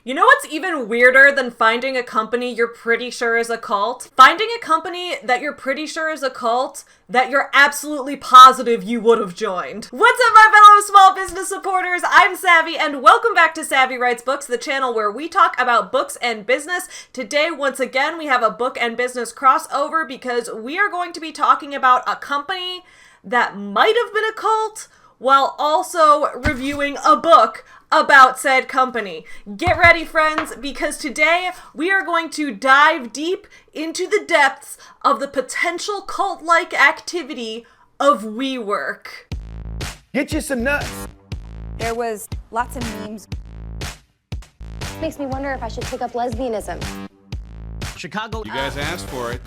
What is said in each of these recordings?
You know what's even weirder than finding a company you're pretty sure is a cult? Finding a company that you're pretty sure is a cult that you're absolutely positive you would have joined. What's up, my fellow small business supporters? I'm Savvy, and welcome back to Savvy Writes Books, the channel where we talk about books and business. Today, once again, we have a book and business crossover because we are going to be talking about a company that might have been a cult while also reviewing a book about said company. Get ready, friends, because today we are going to dive deep into the depths of the potential cult-like activity of WeWork. Get you some nuts. There was lots of memes. Makes me wonder if I should take up lesbianism. Chicago. You guys asked for it.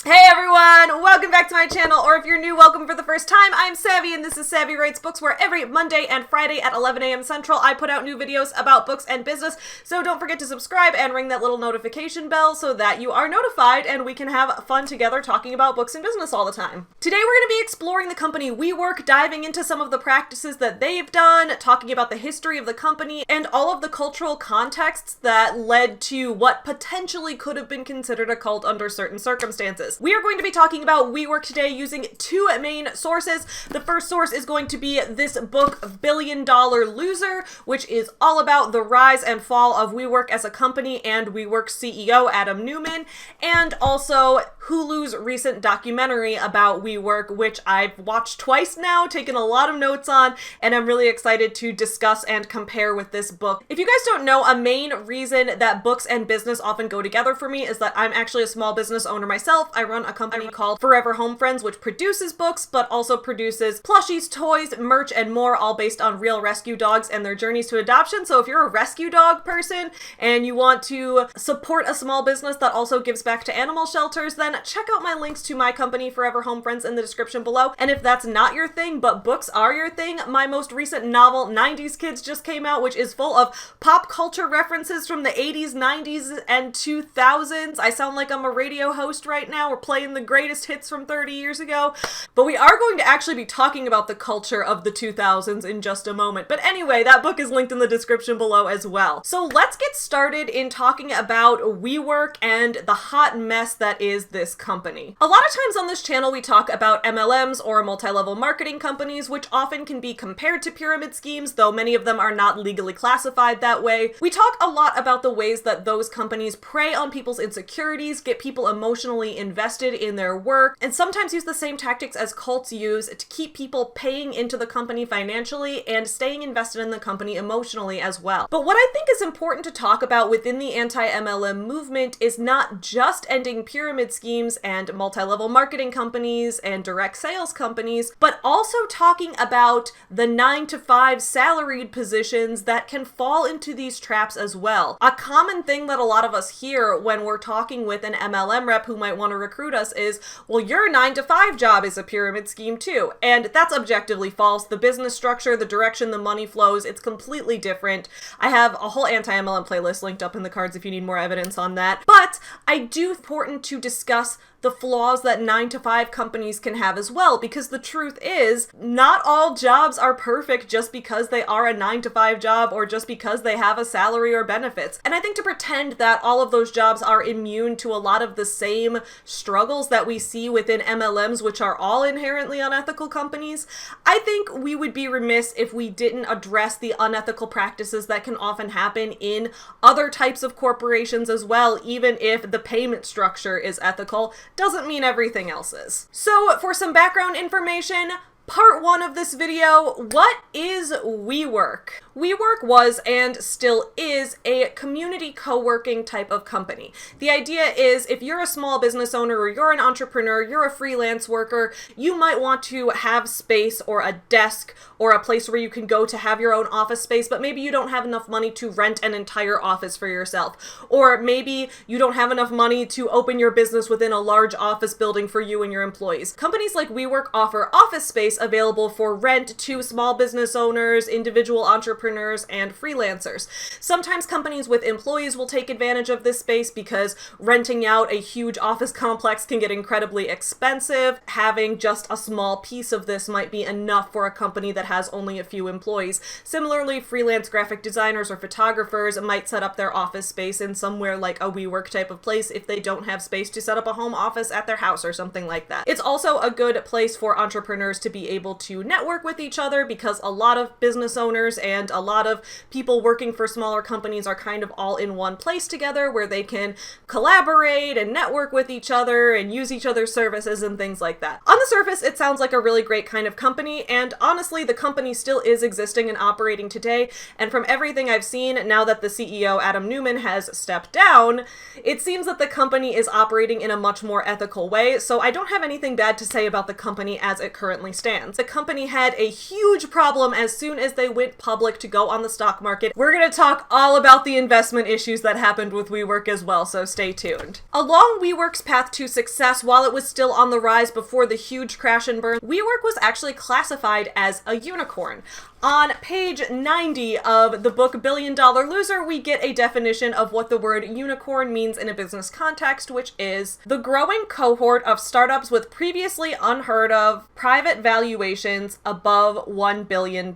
Hey everyone, welcome back to my channel, or if you're new, welcome for the first time. I'm Savvy, and this is Savvy Writes Books, where every Monday and Friday at 11 a.m. Central, I put out new videos about books and business, so don't forget to subscribe and ring that little notification bell so that you are notified and we can have fun together talking about books and business all the time. Today we're going to be exploring the company WeWork, diving into some of the practices that they've done, talking about the history of the company, and all of the cultural contexts that led to what potentially could have been considered a cult under certain circumstances. We are going to be talking about WeWork today using two main sources. The first source is going to be this book, Billion Dollar Loser, which is all about the rise and fall of WeWork as a company and WeWork CEO Adam Neumann, and also Hulu's recent documentary about WeWork, which I've watched twice now, taken a lot of notes on, and I'm really excited to discuss and compare with this book. If you guys don't know, a main reason that books and business often go together for me is that I'm actually a small business owner myself. I run a company called Forever Home Friends, which produces books, but also produces plushies, toys, merch, and more, all based on real rescue dogs and their journeys to adoption. So if you're a rescue dog person and you want to support a small business that also gives back to animal shelters, then check out my links to my company, Forever Home Friends, in the description below. And if that's not your thing, but books are your thing, my most recent novel, 90s Kids, just came out, which is full of pop culture references from the 80s, 90s, and 2000s. I sound like I'm a radio host right now. We're playing the greatest hits from 30 years ago. But we are going to actually be talking about the culture of the 2000s in just a moment. But anyway, that book is linked in the description below as well. So let's get started in talking about WeWork and the hot mess that is this company. A lot of times on this channel, we talk about MLMs, or multi-level marketing companies, which often can be compared to pyramid schemes, though many of them are not legally classified that way. We talk a lot about the ways that those companies prey on people's insecurities, get people emotionally invested in their work, and sometimes use the same tactics as cults use to keep people paying into the company financially and staying invested in the company emotionally as well. But what I think is important to talk about within the anti-MLM movement is not just ending pyramid schemes and multi-level marketing companies and direct sales companies, but also talking about the 9-to-5 salaried positions that can fall into these traps as well. A common thing that a lot of us hear when we're talking with an MLM rep who might want to recruit us is, well, your 9-to-5 job is a pyramid scheme too. And that's objectively false. The business structure, the direction the money flows, it's completely different. I have a whole anti-MLM playlist linked up in the cards if you need more evidence on that. But I do important to discuss the flaws that 9-to-5 companies can have as well, because the truth is, not all jobs are perfect just because they are a 9-to-5 job or just because they have a salary or benefits. And I think to pretend that all of those jobs are immune to a lot of the same struggles that we see within MLMs, which are all inherently unethical companies, I think we would be remiss if we didn't address the unethical practices that can often happen in other types of corporations as well. Even if the payment structure is ethical, doesn't mean everything else is. So for some background information, Part 1 of this video, what is WeWork? WeWork was and still is a community co-working type of company. The idea is if you're a small business owner or you're an entrepreneur, you're a freelance worker, you might want to have space or a desk or a place where you can go to have your own office space, but maybe you don't have enough money to rent an entire office for yourself. Or maybe you don't have enough money to open your business within a large office building for you and your employees. Companies like WeWork offer office space available for rent to small business owners, individual entrepreneurs, entrepreneurs and freelancers. Sometimes companies with employees will take advantage of this space because renting out a huge office complex can get incredibly expensive. Having just a small piece of this might be enough for a company that has only a few employees. Similarly, freelance graphic designers or photographers might set up their office space in somewhere like a WeWork type of place if they don't have space to set up a home office at their house or something like that. It's also a good place for entrepreneurs to be able to network with each other because a lot of business owners and a lot of people working for smaller companies are kind of all in one place together where they can collaborate and network with each other and use each other's services and things like that. On the surface, it sounds like a really great kind of company, and honestly, the company still is existing and operating today, and from everything I've seen, now that the CEO, Adam Neumann, has stepped down, it seems that the company is operating in a much more ethical way, so I don't have anything bad to say about the company as it currently stands. The company had a huge problem as soon as they went public to go on the stock market. We're going to talk all about the investment issues that happened with WeWork as well, so stay tuned. Along WeWork's path to success, while it was still on the rise before the huge crash and burn, WeWork was actually classified as a unicorn. On page 90 of the book $1 Billion Loser, we get a definition of what the word unicorn means in a business context, which is the growing cohort of startups with previously unheard of private valuations above $1 billion.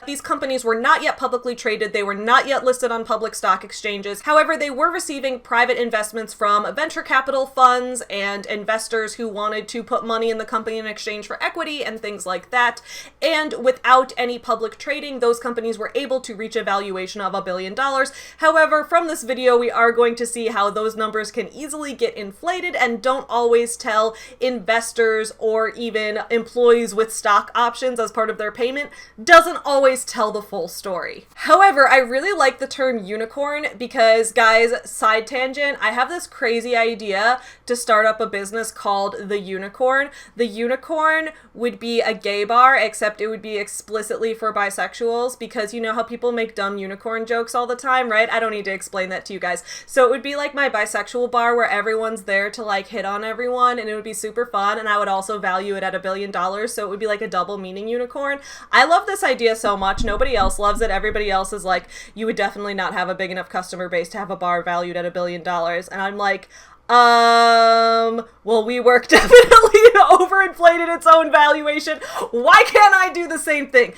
These companies were not yet publicly traded, they were not yet listed on public stock exchanges. However, they were receiving private investments from venture capital funds and investors who wanted to put money in the company in exchange for equity and things like that. And without any public trading, those companies were able to reach a valuation of $1 billion. However, from this video, we are going to see how those numbers can easily get inflated and don't always tell investors or even employees with stock options as part of their payment, doesn't always tell the full story. However, I really like the term unicorn because, guys, side tangent, I have this crazy idea to start up a business called The Unicorn. The Unicorn would be a gay bar, except it would be explicitly for bisexuals, because you know how people make dumb unicorn jokes all the time, right? I don't need to explain that to you guys. So it would be like my bisexual bar where everyone's there to like hit on everyone, and it would be super fun, and I would also value it at $1 billion, so it would be like a double meaning unicorn. I love this idea so much. Nobody else loves it. Everybody else is like, you would definitely not have a big enough customer base to have a bar valued at $1 billion. And I'm like, well, WeWork definitely overinflated its own valuation. Why can't I do the same thing?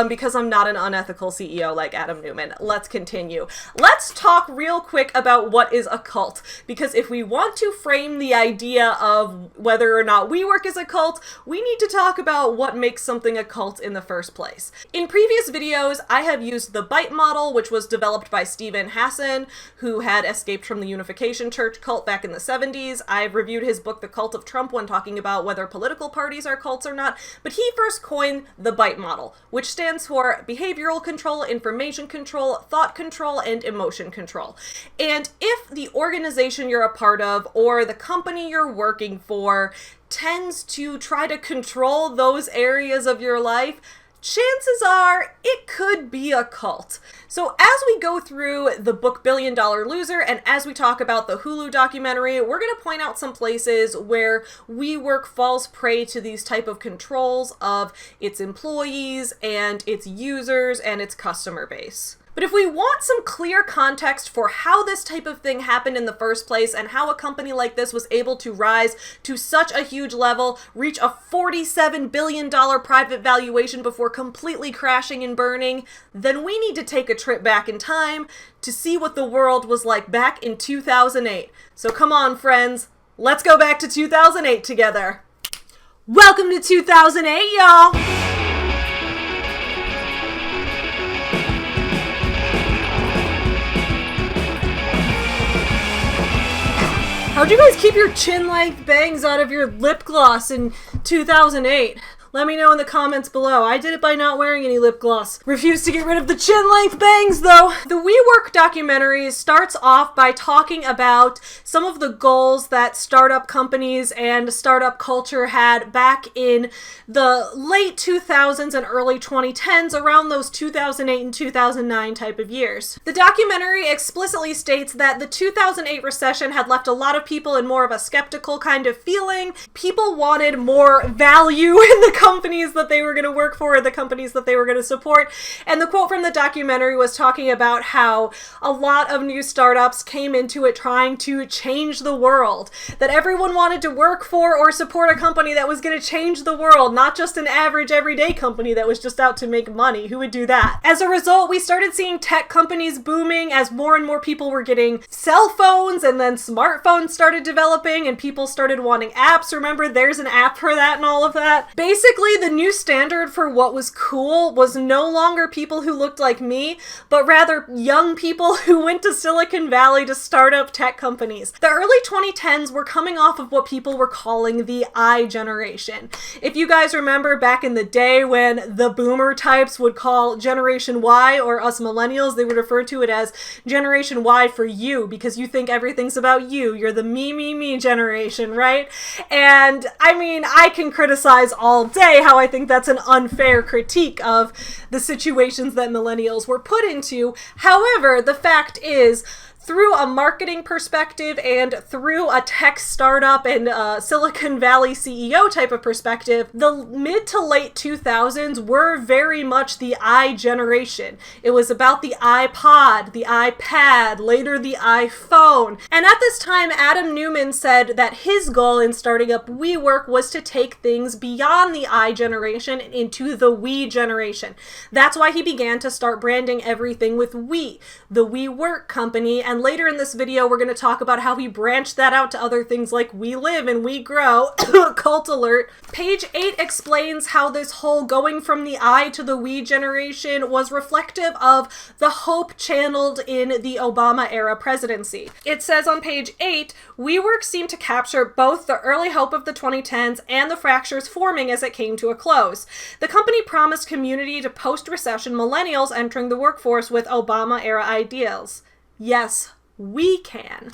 Because I'm not an unethical CEO like Adam Neumann. Let's continue. Let's talk real quick about what is a cult, because if we want to frame the idea of whether or not WeWork is a cult, we need to talk about what makes something a cult in the first place. In previous videos, I have used the BITE model, which was developed by Stephen Hassan, who had escaped from the Unification Church cult back in the 70s. I've reviewed his book, The Cult of Trump, when talking about whether political parties are cults or not, but he first coined the BITE model, which stands for behavioral control, information control, thought control, and emotion control. And if the organization you're a part of or the company you're working for tends to try to control those areas of your life, chances are it could be a cult. So as we go through the book $1 Billion Loser, and as we talk about the Hulu documentary, we're going to point out some places where WeWork falls prey to these type of controls of its employees and its users and its customer base. But if we want some clear context for how this type of thing happened in the first place and how a company like this was able to rise to such a huge level, reach a $47 billion private valuation before completely crashing and burning, then we need to take a trip back in time to see what the world was like back in 2008. So come on, friends, let's go back to 2008 together. Welcome to 2008, y'all! How'd you guys keep your chin-length bangs out of your lip gloss in 2008? Let me know in the comments below. I did it by not wearing any lip gloss. Refused to get rid of the chin-length bangs, though. The WeWork documentary starts off by talking about some of the goals that startup companies and startup culture had back in the late 2000s and early 2010s, around those 2008 and 2009 type of years. The documentary explicitly states that the 2008 recession had left a lot of people in more of a skeptical kind of feeling. People wanted more value in the companies that they were going to work for, the companies that they were going to support. And the quote from the documentary was talking about how a lot of new startups came into it trying to change the world, that everyone wanted to work for or support a company that was going to change the world, not just an average everyday company that was just out to make money. Who would do that? As a result, we started seeing tech companies booming as more and more people were getting cell phones, and then smartphones started developing and people started wanting apps. Remember, there's an app for that and all of that. Basically, the new standard for what was cool was no longer people who looked like me, but rather young people who went to Silicon Valley to start up tech companies. The early 2010s were coming off of what people were calling the I generation. If you guys remember back in the day when the boomer types would call Generation Y, or us millennials, they would refer to it as Generation Y for you, because you think everything's about you. You're the me generation, right? And I mean, I can criticize all day how I think that's an unfair critique of the situations that millennials were put into. However, the fact is, through a marketing perspective and through a tech startup and Silicon Valley CEO type of perspective, the mid to late 2000s were very much the I generation. It was about the iPod, the iPad, later the iPhone. And at this time, Adam Neumann said that his goal in starting up WeWork was to take things beyond the I generation into the we generation. That's why he began to start branding everything with we, the WeWork company. And later in this video, we're going to talk about how he branched that out to other things like WeLive and WeGrow. Cult alert. Page 8 explains how this whole going from the I to the we generation was reflective of the hope channeled in the Obama era presidency. It says on page 8, WeWork seemed to capture both the early hope of the 2010s and the fractures forming as it came to a close. The company promised community to post-recession millennials entering the workforce with Obama era ideals. Yes, we can.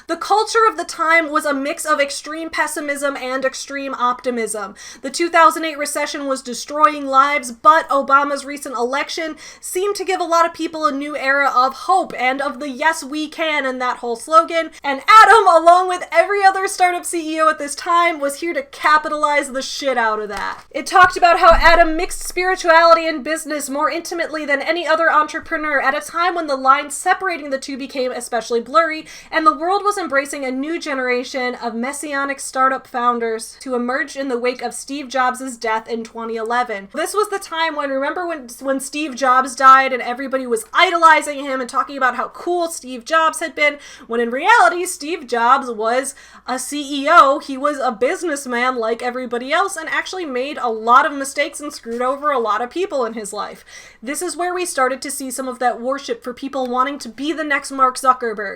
The culture of the time was a mix of extreme pessimism and extreme optimism. The 2008 recession was destroying lives, but Obama's recent election seemed to give a lot of people a new era of hope and of the yes we can and that whole slogan. And Adam, along with every other startup CEO at this time, was here to capitalize the shit out of that. It talked about how Adam mixed spirituality and business more intimately than any other entrepreneur at a time when the lines separating the two became especially blurry, and the world was embracing a new generation of messianic startup founders to emerge in the wake of Steve Jobs' death in 2011. This was the time when, remember when Steve Jobs died and everybody was idolizing him and talking about how cool Steve Jobs had been, when in reality, Steve Jobs was a CEO, he was a businessman like everybody else, and actually made a lot of mistakes and screwed over a lot of people in his life. This is where we started to see some of that worship for people wanting to be the next Mark Zuckerberg,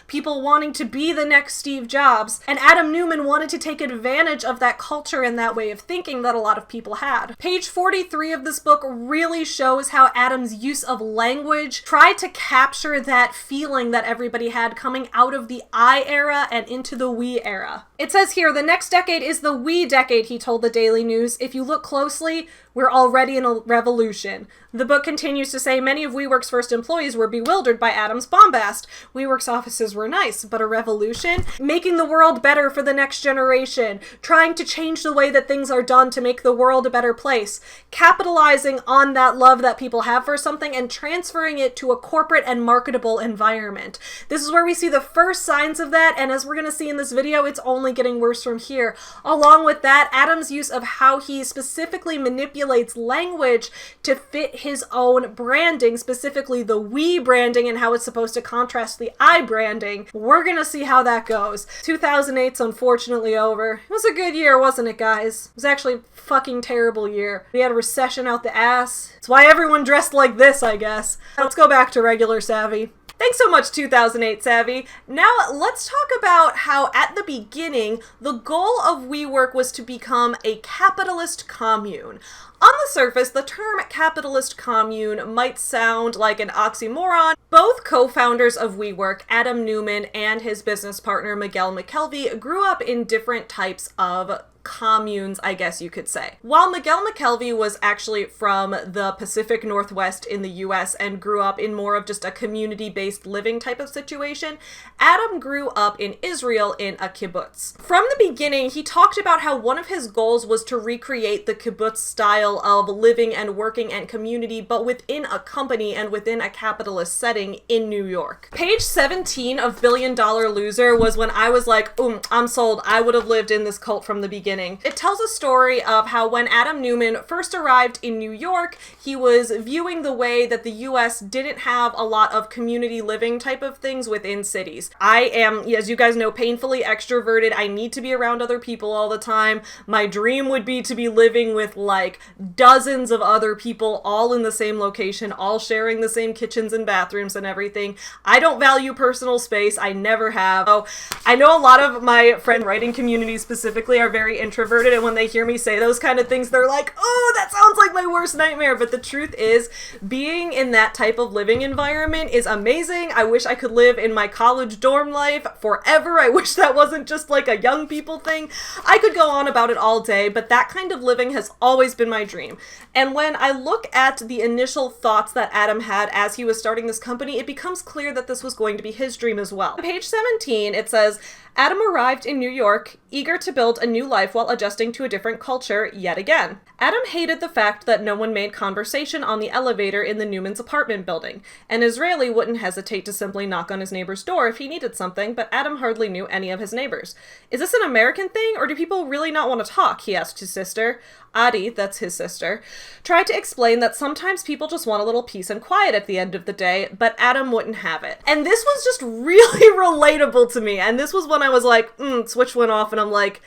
people wanting to be the next Steve Jobs, and Adam Neumann wanted to take advantage of that culture and that way of thinking that a lot of people had. Page 43 of this book really shows how Adam's use of language tried to capture that feeling that everybody had coming out of the I era and into the we era. It says here, the next decade is the we decade, he told the Daily News. If you look closely, we're already in a revolution. The book continues to say many of WeWork's first employees were bewildered by Adam's bombast. WeWork's offices were nice, but a revolution? Making the world better for the next generation. Trying to change the way that things are done to make the world a better place. Capitalizing on that love that people have for something and transferring it to a corporate and marketable environment. This is where we see the first signs of that, and as we're going to see in this video, it's only getting worse from here. Along with that, Adam's use of how he specifically manipulates language to fit his own branding, specifically the we branding and how it's supposed to contrast the I branding. We're gonna see how that goes. 2008's unfortunately over. It was a good year, wasn't it, guys? It was actually a fucking terrible year. We had a recession out the ass. It's why everyone dressed like this, I guess. Let's go back to regular Savvy. Thanks so much, 2008 Savvy. Now, let's talk about how, at the beginning, the goal of WeWork was to become a capitalist commune. On the surface, the term capitalist commune might sound like an oxymoron. Both co-founders of WeWork, Adam Neumann and his business partner Miguel McKelvey, grew up in different types of communes, I guess you could say. While Miguel McKelvey was actually from the Pacific Northwest in the US and grew up in more of just a community-based living type of situation, Adam grew up in Israel in a kibbutz. From the beginning, he talked about how one of his goals was to recreate the kibbutz style of living and working and community, but within a company and within a capitalist setting in New York. Page 17 of Billion Dollar Loser was when I was like, I'm sold. I would have lived in this cult from the beginning. It tells a story of how when Adam Neumann first arrived in New York, he was viewing the way that the US didn't have a lot of community living type of things within cities. I am, as you guys know, painfully extroverted. I need to be around other people all the time. My dream would be to be living with like dozens of other people all in the same location, all sharing the same kitchens and bathrooms and everything. I don't value personal space. I never have. So I know a lot of my friend writing communities specifically are very introverted, and when they hear me say those kind of things, they're like, oh, that sounds like my worst nightmare. But the truth is, being in that type of living environment is amazing. I wish I could live in my college dorm life forever. I wish that wasn't just like a young people thing. I could go on about it all day, but that kind of living has always been my dream. And when I look at the initial thoughts that Adam had as he was starting this company, it becomes clear that this was going to be his dream as well. On page 17, it says, Adam arrived in New York, eager to build a new life while adjusting to a different culture yet again. Adam hated the fact that no one made conversation on the elevator in the Newman's apartment building. An Israeli wouldn't hesitate to simply knock on his neighbor's door if he needed something, but Adam hardly knew any of his neighbors. Is this an American thing, or do people really not want to talk? He asked his sister. Adi, that's his sister, tried to explain that sometimes people just want a little peace and quiet at the end of the day, but Adam wouldn't have it. And this was just really relatable to me, and this was when I was like, switch went off, and I'm like,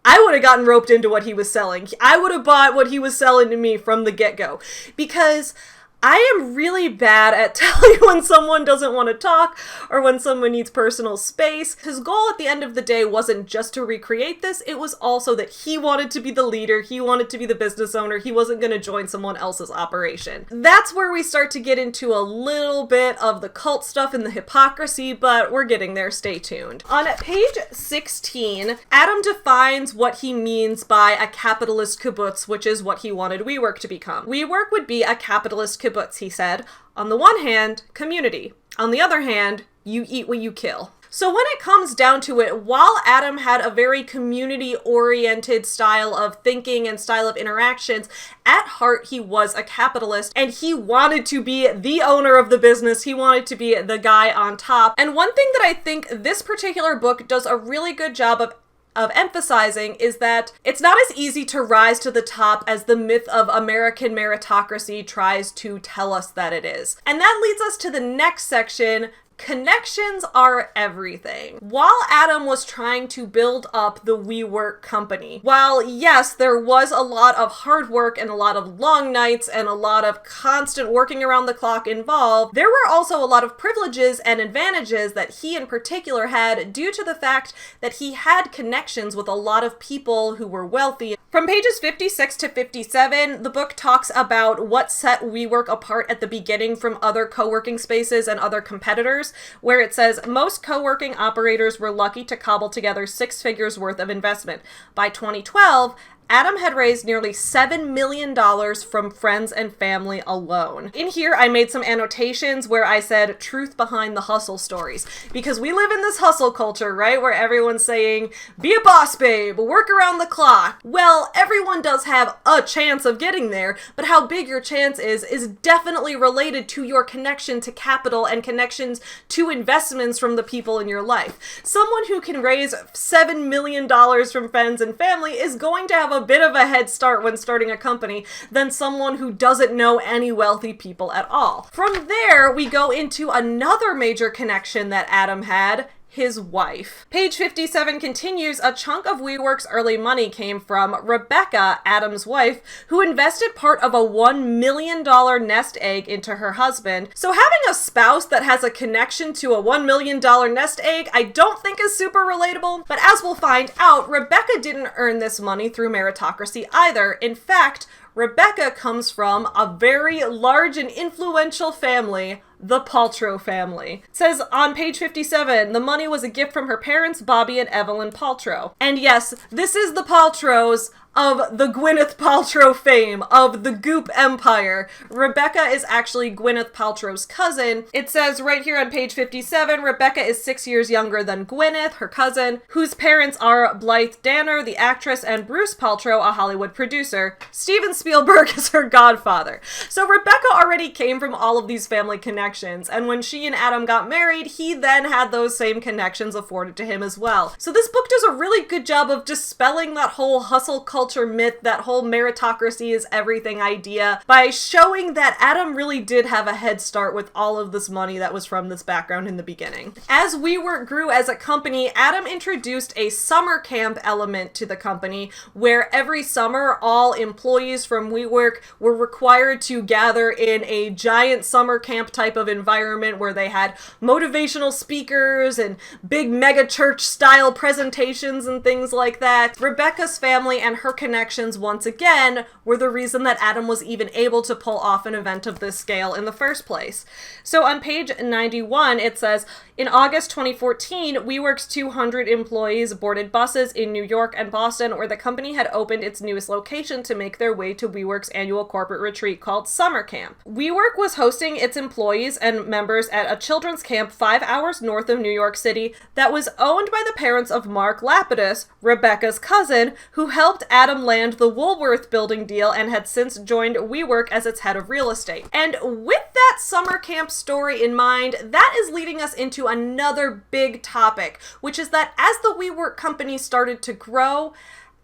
I would have gotten roped into what he was selling. I would have bought what he was selling to me from the get-go, because I am really bad at telling when someone doesn't want to talk or when someone needs personal space. His goal at the end of the day wasn't just to recreate this, it was also that he wanted to be the leader, he wanted to be the business owner, he wasn't going to join someone else's operation. That's where we start to get into a little bit of the cult stuff and the hypocrisy, but we're getting there, stay tuned. On page 16, Adam defines what he means by a capitalist kibbutz, which is what he wanted WeWork to become. WeWork would be a capitalist kibbutz, he said. On the one hand, community. On the other hand, you eat what you kill. So when it comes down to it, while Adam had a very community-oriented style of thinking and style of interactions, at heart he was a capitalist, and he wanted to be the owner of the business. He wanted to be the guy on top. And one thing that I think this particular book does a really good job of emphasizing is that it's not as easy to rise to the top as the myth of American meritocracy tries to tell us that it is. And that leads us to the next section. Connections are everything. While Adam was trying to build up the WeWork company, while yes, there was a lot of hard work and a lot of long nights and a lot of constant working around the clock involved, there were also a lot of privileges and advantages that he in particular had due to the fact that he had connections with a lot of people who were wealthy. From pages 56 to 57, the book talks about what set WeWork apart at the beginning from other co-working spaces and other competitors, where it says most co-working operators were lucky to cobble together 6 figures worth of investment. By 2012, Adam had raised nearly $7 million from friends and family alone. In here, I made some annotations where I said truth behind the hustle stories, because we live in this hustle culture, right? Where everyone's saying, be a boss babe, work around the clock. Well, everyone does have a chance of getting there, but how big your chance is definitely related to your connection to capital and connections to investments from the people in your life. Someone who can raise $7 million from friends and family is going to have a bit of a head start when starting a company than someone who doesn't know any wealthy people at all. From there, we go into another major connection that Adam had, his wife. Page 57 continues, a chunk of WeWork's early money came from Rebecca, Adam's wife, who invested part of a $1 million nest egg into her husband. So having a spouse that has a connection to a $1 million nest egg, I don't think is super relatable, but as we'll find out, Rebecca didn't earn this money through meritocracy either. In fact, Rebecca comes from a very large and influential family the Paltrow family. It says on page 57, the money was a gift from her parents, Bobby and Evelyn Paltrow. And yes, this is the Paltrows of the Gwyneth Paltrow fame, of the Goop empire. Rebecca is actually Gwyneth Paltrow's cousin. It says right here on page 57, Rebecca is 6 years younger than Gwyneth, her cousin, whose parents are Blythe Danner, the actress, and Bruce Paltrow, a Hollywood producer. Steven Spielberg is her godfather. So Rebecca already came from all of these family connections, and when she and Adam got married, he then had those same connections afforded to him as well. So this book does a really good job of dispelling that whole hustle culture myth, that whole meritocracy is everything idea, by showing that Adam really did have a head start with all of this money that was from this background in the beginning. As WeWork grew as a company, Adam introduced a summer camp element to the company, where every summer all employees from WeWork were required to gather in a giant summer camp type of environment where they had motivational speakers and big mega church style presentations and things like that. Rebecca's family and her connections, once again, were the reason that Adam was even able to pull off an event of this scale in the first place. So on page 91, it says, in August 2014, WeWork's 200 employees boarded buses in New York and Boston, where the company had opened its newest location to make their way to WeWork's annual corporate retreat called Summer Camp. WeWork was hosting its employees and members at a children's camp 5 hours north of New York City that was owned by the parents of Mark Lapidus, Rebecca's cousin, who helped Adam land the Woolworth building deal and had since joined WeWork as its head of real estate. And with that summer camp story in mind, that is leading us into another big topic, which is that as the WeWork company started to grow,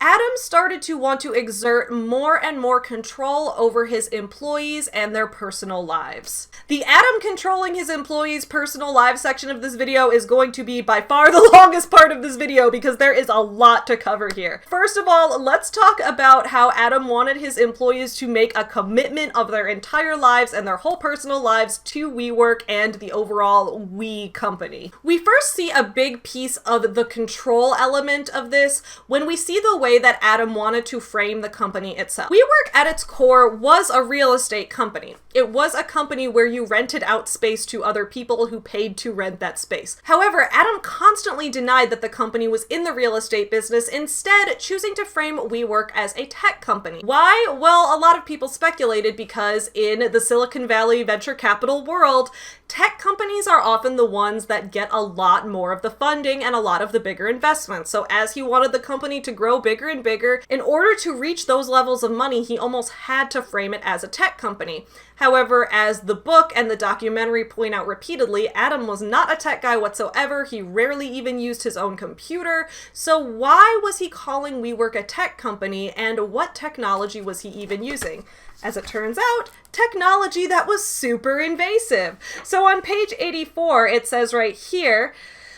Adam started to want to exert more and more control over his employees and their personal lives. The Adam controlling his employees' personal lives section of this video is going to be by far the longest part of this video because there is a lot to cover here. First of all, let's talk about how Adam wanted his employees to make a commitment of their entire lives and their whole personal lives to WeWork and the overall We company. We first see a big piece of the control element of this when we see the way that Adam wanted to frame the company itself. WeWork at its core was a real estate company. It was a company where you rented out space to other people who paid to rent that space. However, Adam constantly denied that the company was in the real estate business, instead choosing to frame WeWork as a tech company. Why? Well, a lot of people speculated because in the Silicon Valley venture capital world, tech companies are often the ones that get a lot more of the funding and a lot of the bigger investments. So as he wanted the company to grow bigger and bigger, in order to reach those levels of money, he almost had to frame it as a tech company. However, as the book and the documentary point out repeatedly, Adam was not a tech guy whatsoever. He rarely even used his own computer. So why was he calling WeWork a tech company, and what technology was he even using? As it turns out, technology that was super invasive. So on page 84, it says right here,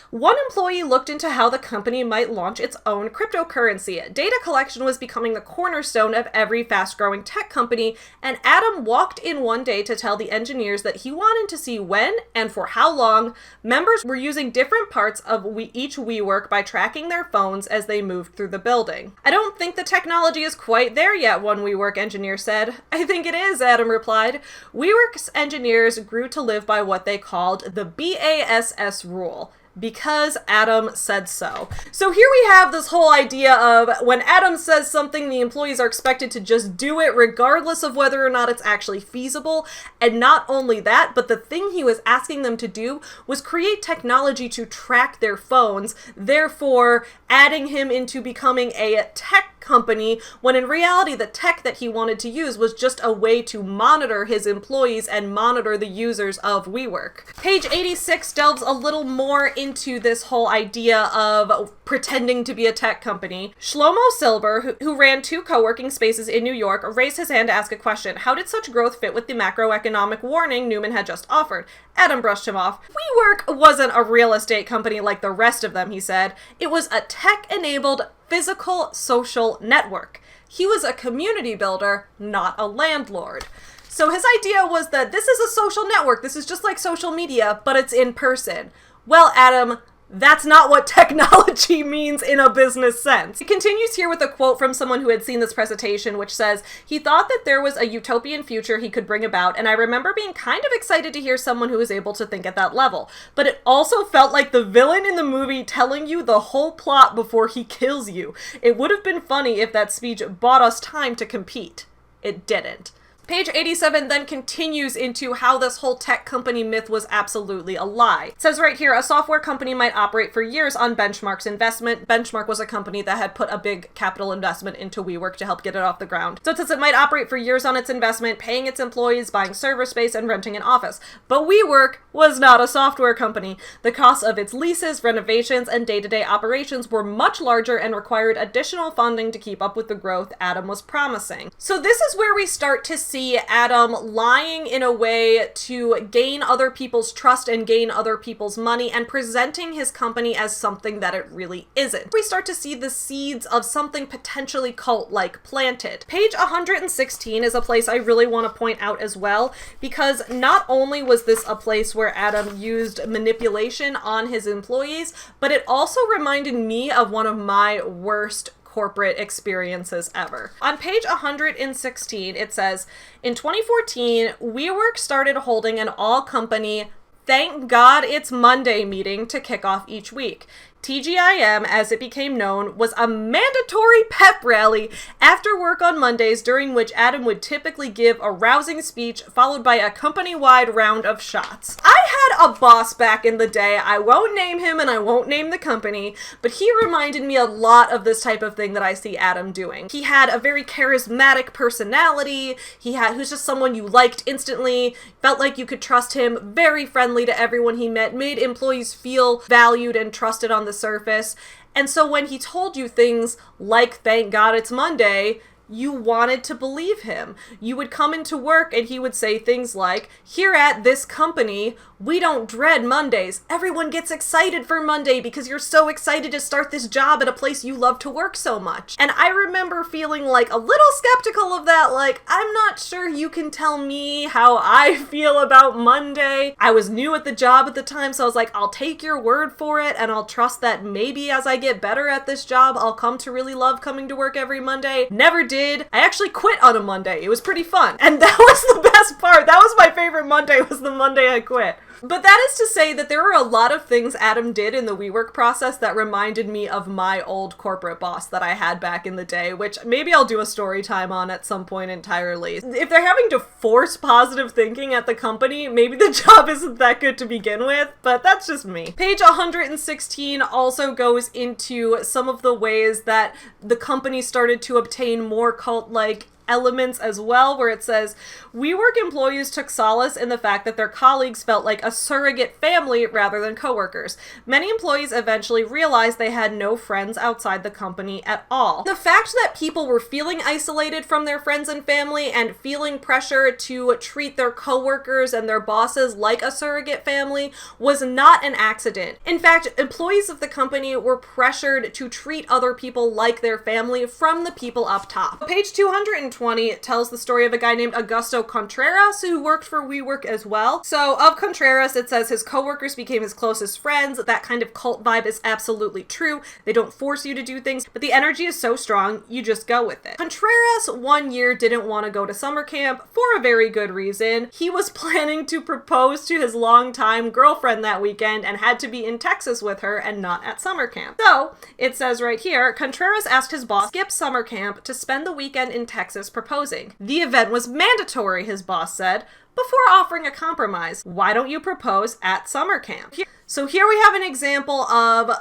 one employee looked into how the company might launch its own cryptocurrency. Data collection was becoming the cornerstone of every fast-growing tech company, and Adam walked in one day to tell the engineers that he wanted to see when and for how long members were using different parts of each WeWork by tracking their phones as they moved through the building. I don't think the technology is quite there yet, one WeWork engineer said. I think it is, Adam replied. WeWork's engineers grew to live by what they called the BASS rule. Because Adam said so. So here we have this whole idea of when Adam says something, the employees are expected to just do it regardless of whether or not it's actually feasible. And not only that, but the thing he was asking them to do was create technology to track their phones, therefore adding him into becoming a tech company, when in reality the tech that he wanted to use was just a way to monitor his employees and monitor the users of WeWork. Page 86 delves a little more into this whole idea of pretending to be a tech company. Shlomo Silber, who ran 2 co-working spaces in New York, raised his hand to ask a question. How did such growth fit with the macroeconomic warning Neumann had just offered? Adam brushed him off. WeWork wasn't a real estate company like the rest of them, he said. It was a tech-enabled physical social network. He was a community builder, not a landlord. So his idea was that this is a social network. This is just like social media, but it's in person. Well, Adam, That's not what technology means in a business sense. It continues here with a quote from someone who had seen this presentation, which says, he thought that there was a utopian future he could bring about, and I remember being kind of excited to hear someone who was able to think at that level. But it also felt like the villain in the movie telling you the whole plot before he kills you. It would have been funny if that speech bought us time to compete. It didn't. Page 87 then continues into how this whole tech company myth was absolutely a lie. It says right here, a software company might operate for years on Benchmark's investment. Benchmark was a company that had put a big capital investment into WeWork to help get it off the ground. So it says it might operate for years on its investment, paying its employees, buying server space, and renting an office. But WeWork was not a software company. The costs of its leases, renovations, and day-to-day operations were much larger and required additional funding to keep up with the growth Adam was promising. So this is where we start to see Adam lying in a way to gain other people's trust and gain other people's money and presenting his company as something that it really isn't. We start to see the seeds of something potentially cult-like planted. Page 116 is a place I really want to point out as well, because not only was this a place where Adam used manipulation on his employees, but it also reminded me of one of my worst corporate experiences ever. On page 116, it says, in 2014, WeWork started holding an all-company Thank God It's Monday meeting to kick off each week. TGIM, as it became known, was a mandatory pep rally after work on Mondays, during which Adam would typically give a rousing speech followed by a company-wide round of shots. I had a boss back in the day. I won't name him and I won't name the company, but he reminded me a lot of this type of thing that I see Adam doing. He had a very charismatic personality. He was just someone you liked instantly, felt like you could trust him, very friendly to everyone he met, made employees feel valued and trusted on the surface. And so when he told you things like, thank God it's Monday, you wanted to believe him. You would come into work and he would say things like, here at this company, we don't dread Mondays. Everyone gets excited for Monday because you're so excited to start this job at a place you love to work so much. And I remember feeling like a little skeptical of that, like, I'm not sure you can tell me how I feel about Monday. I was new at the job at the time, so I was like, I'll take your word for it and I'll trust that maybe as I get better at this job, I'll come to really love coming to work every Monday. Never did. I actually quit on a Monday. It was pretty fun. And that was the best part. That was my favorite Monday, was the Monday I quit. But that is to say that there were a lot of things Adam did in the WeWork process that reminded me of my old corporate boss that I had back in the day, which maybe I'll do a story time on at some point entirely. If they're having to force positive thinking at the company, maybe the job isn't that good to begin with, but that's just me. Page 116 also goes into some of the ways that the company started to obtain more cult-like elements as well, where it says, WeWork employees took solace in the fact that their colleagues felt like a surrogate family rather than coworkers. Many employees eventually realized they had no friends outside the company at all. The fact that people were feeling isolated from their friends and family and feeling pressure to treat their coworkers and their bosses like a surrogate family was not an accident. In fact, employees of the company were pressured to treat other people like their family from the people up top. Page 220 tells the story of a guy named Augusto Contreras who worked for WeWork as well. So of Contreras, it says his coworkers became his closest friends. That kind of cult vibe is absolutely true. They don't force you to do things, but the energy is so strong, you just go with it. Contreras one year didn't want to go to summer camp for a very good reason. He was planning to propose to his longtime girlfriend that weekend and had to be in Texas with her and not at summer camp. So it says right here, Contreras asked his boss to skip summer camp to spend the weekend in Texas proposing. The event was mandatory, his boss said, before offering a compromise. Why don't you propose at summer camp? So here we have an example of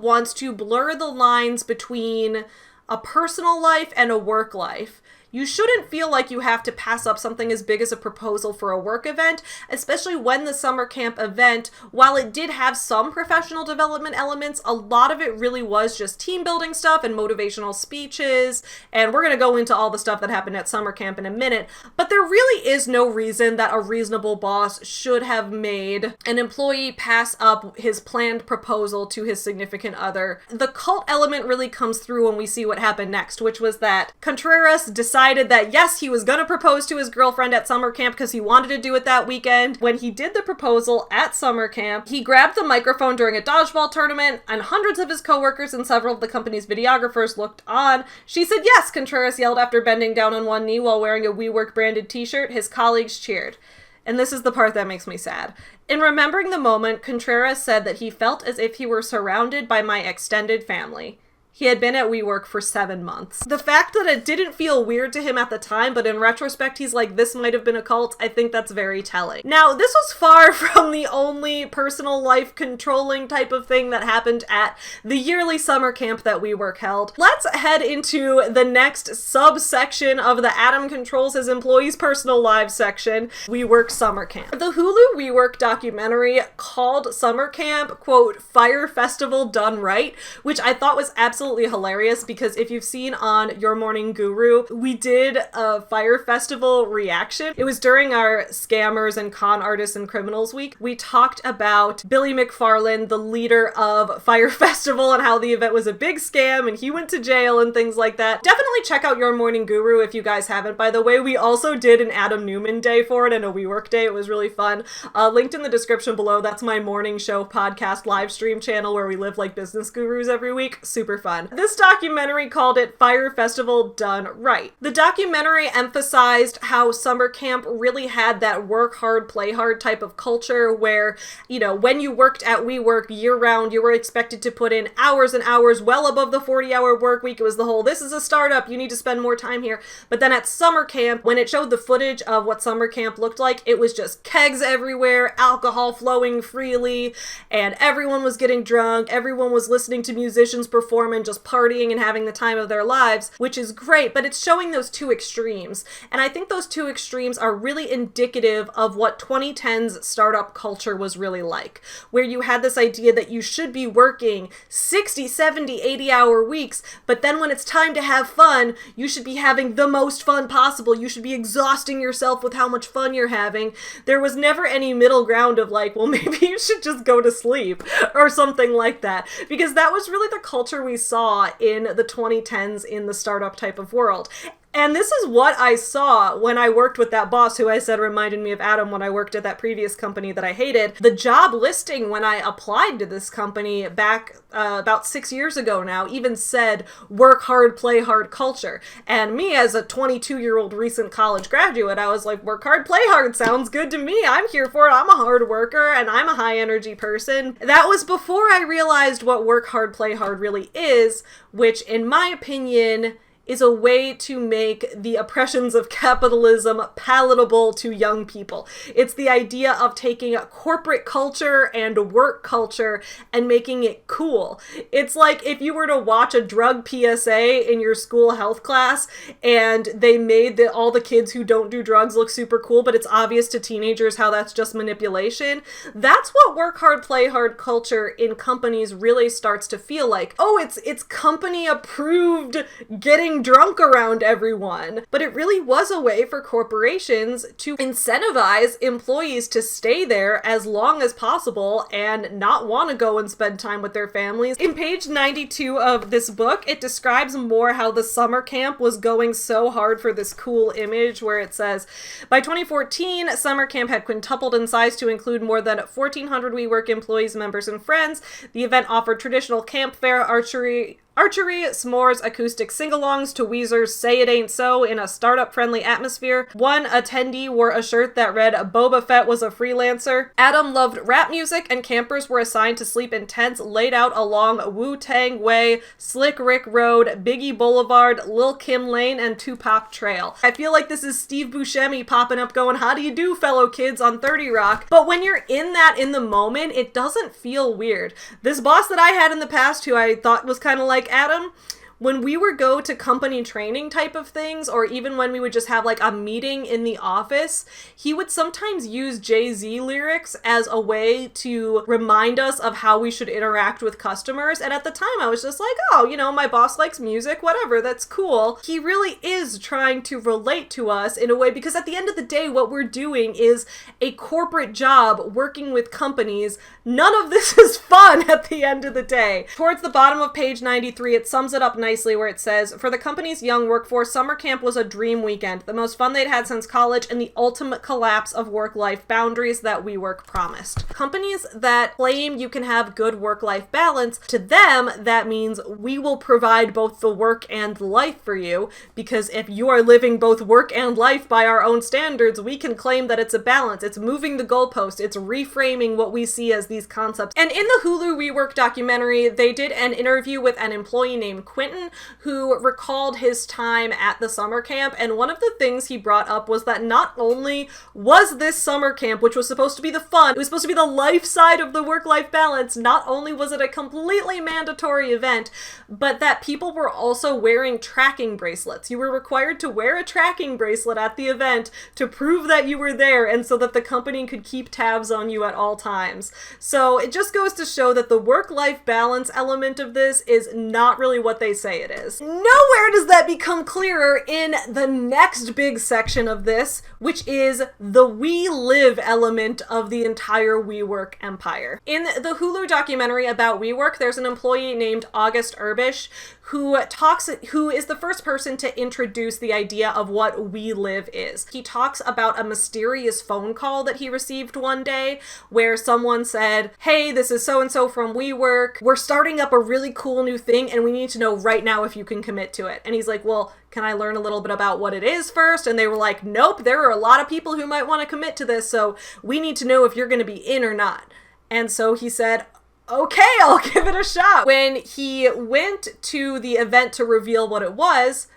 wants to blur the lines between a personal life and a work life. You shouldn't feel like you have to pass up something as big as a proposal for a work event, especially when the summer camp event, while it did have some professional development elements, a lot of it really was just team building stuff and motivational speeches, and we're going to go into all the stuff that happened at summer camp in a minute, but there really is no reason that a reasonable boss should have made an employee pass up his planned proposal to his significant other. The cult element really comes through when we see what happened next, which was that Contreras decided decided that yes, he was gonna propose to his girlfriend at summer camp because he wanted to do it that weekend. When he did the proposal at summer camp, he grabbed the microphone during a dodgeball tournament, and hundreds of his coworkers and several of the company's videographers looked on. She said yes, Contreras yelled after bending down on one knee while wearing a WeWork branded t-shirt. His colleagues cheered. And this is the part that makes me sad. In remembering the moment, Contreras said that he felt as if he were surrounded by my extended family. He had been at WeWork for 7 months. The fact that it didn't feel weird to him at the time, but in retrospect he's like, this might have been a cult, I think that's very telling. Now, this was far from the only personal life controlling type of thing that happened at the yearly summer camp that WeWork held. Let's head into the next subsection of the Adam controls his employees' personal lives section, WeWork summer camp. The Hulu WeWork documentary called summer camp, quote, Fire Festival Done Right, which I thought was absolutely hilarious because if you've seen on Your Morning Guru, we did a Fire Festival reaction. It was during our Scammers and Con Artists and Criminals week. We talked about Billy McFarland, the leader of Fire Festival, and how the event was a big scam and he went to jail and things like that. Definitely check out Your Morning Guru if you guys haven't. By the way, we also did an Adam Neumann day for it and a WeWork day. It was really fun. Linked in the description below. That's my morning show podcast live stream channel where we live like business gurus every week. Super fun. This documentary called it Fire Festival Done Right. The documentary emphasized how summer camp really had that work hard, play hard type of culture where, you know, when you worked at WeWork year round, you were expected to put in hours and hours well above the 40-hour work week. It was the whole, this is a startup, you need to spend more time here. But then at summer camp, when it showed the footage of what summer camp looked like, it was just kegs everywhere, alcohol flowing freely, and everyone was getting drunk, everyone was listening to musicians perform and just partying and having the time of their lives, which is great, but it's showing those two extremes. And I think those two extremes are really indicative of what 2010's startup culture was really like, where you had this idea that you should be working 60, 70, 80-hour weeks, but then when it's time to have fun, you should be having the most fun possible. You should be exhausting yourself with how much fun you're having. There was never any middle ground of like, well, maybe you should just go to sleep or something like that, because that was really the culture we saw in the 2010s in the startup type of world. And this is what I saw when I worked with that boss who I said reminded me of Adam when I worked at that previous company that I hated. The job listing when I applied to this company back about 6 years ago now even said work hard, play hard culture. And me as a 22-year-old recent college graduate, I was like, work hard, play hard sounds good to me. I'm here for it. I'm a hard worker and I'm a high energy person. That was before I realized what work hard, play hard really is, which in my opinion is a way to make the oppressions of capitalism palatable to young people. It's the idea of taking a corporate culture and work culture and making it cool. It's like if you were to watch a drug PSA in your school health class and they made all the kids who don't do drugs look super cool, but it's obvious to teenagers how that's just manipulation. That's what work hard, play hard culture in companies really starts to feel like. Oh, it's company approved getting drunk around everyone. But it really was a way for corporations to incentivize employees to stay there as long as possible and not want to go and spend time with their families. In page 92 of this book, it describes more how the summer camp was going so hard for this cool image where it says, by 2014, summer camp had quintupled in size to include more than 1,400 WeWork employees, members, and friends. The event offered traditional campfire, archery, s'mores, acoustic sing-alongs to Weezer's Say It Ain't So in a startup-friendly atmosphere. One attendee wore a shirt that read, Boba Fett was a freelancer. Adam loved rap music, and campers were assigned to sleep in tents laid out along Wu-Tang Way, Slick Rick Road, Biggie Boulevard, Lil Kim Lane, and Tupac Trail. I feel like this is Steve Buscemi popping up going, how do you do, fellow kids, on 30 Rock? But when you're in that in the moment, it doesn't feel weird. This boss that I had in the past who I thought was kind of like Adam, when we would go to company training type of things, or even when we would just have like a meeting in the office, he would sometimes use Jay-Z lyrics as a way to remind us of how we should interact with customers. And at the time I was just like, oh, you know, my boss likes music, whatever, that's cool. He really is trying to relate to us in a way, because at the end of the day, what we're doing is a corporate job working with companies. None of this is fun at the end of the day. Towards the bottom of page 93, it sums it up nicely where it says, for the company's young workforce, summer camp was a dream weekend, the most fun they'd had since college, and the ultimate collapse of work-life boundaries that WeWork promised. Companies that claim you can have good work-life balance, to them, that means we will provide both the work and life for you, because if you are living both work and life by our own standards, we can claim that it's a balance. It's moving the goalpost. It's reframing what we see as these concepts. And in the Hulu WeWork documentary, they did an interview with an employee named Quentin who recalled his time at the summer camp, and one of the things he brought up was that not only was this summer camp, which was supposed to be the fun, it was supposed to be the life side of the work-life balance, not only was it a completely mandatory event, but that people were also wearing tracking bracelets. You were required to wear a tracking bracelet at the event to prove that you were there and so that the company could keep tabs on you at all times. So it just goes to show that the work-life balance element of this is not really what they say it is. Nowhere does that become clearer in the next big section of this, which is the We Live element of the entire WeWork empire. In the Hulu documentary about WeWork, there's an employee named August Urbish who is the first person to introduce the idea of what We Live is. He talks about a mysterious phone call that he received one day where someone said, hey, this is so-and-so from WeWork. We're starting up a really cool new thing and we need to know right now if you can commit to it. And he's like, well, can I learn a little bit about what it is first? And they were like, nope, there are a lot of people who might want to commit to this, so we need to know if you're going to be in or not. And so he said, okay, I'll give it a shot. When he went to the event to reveal what it was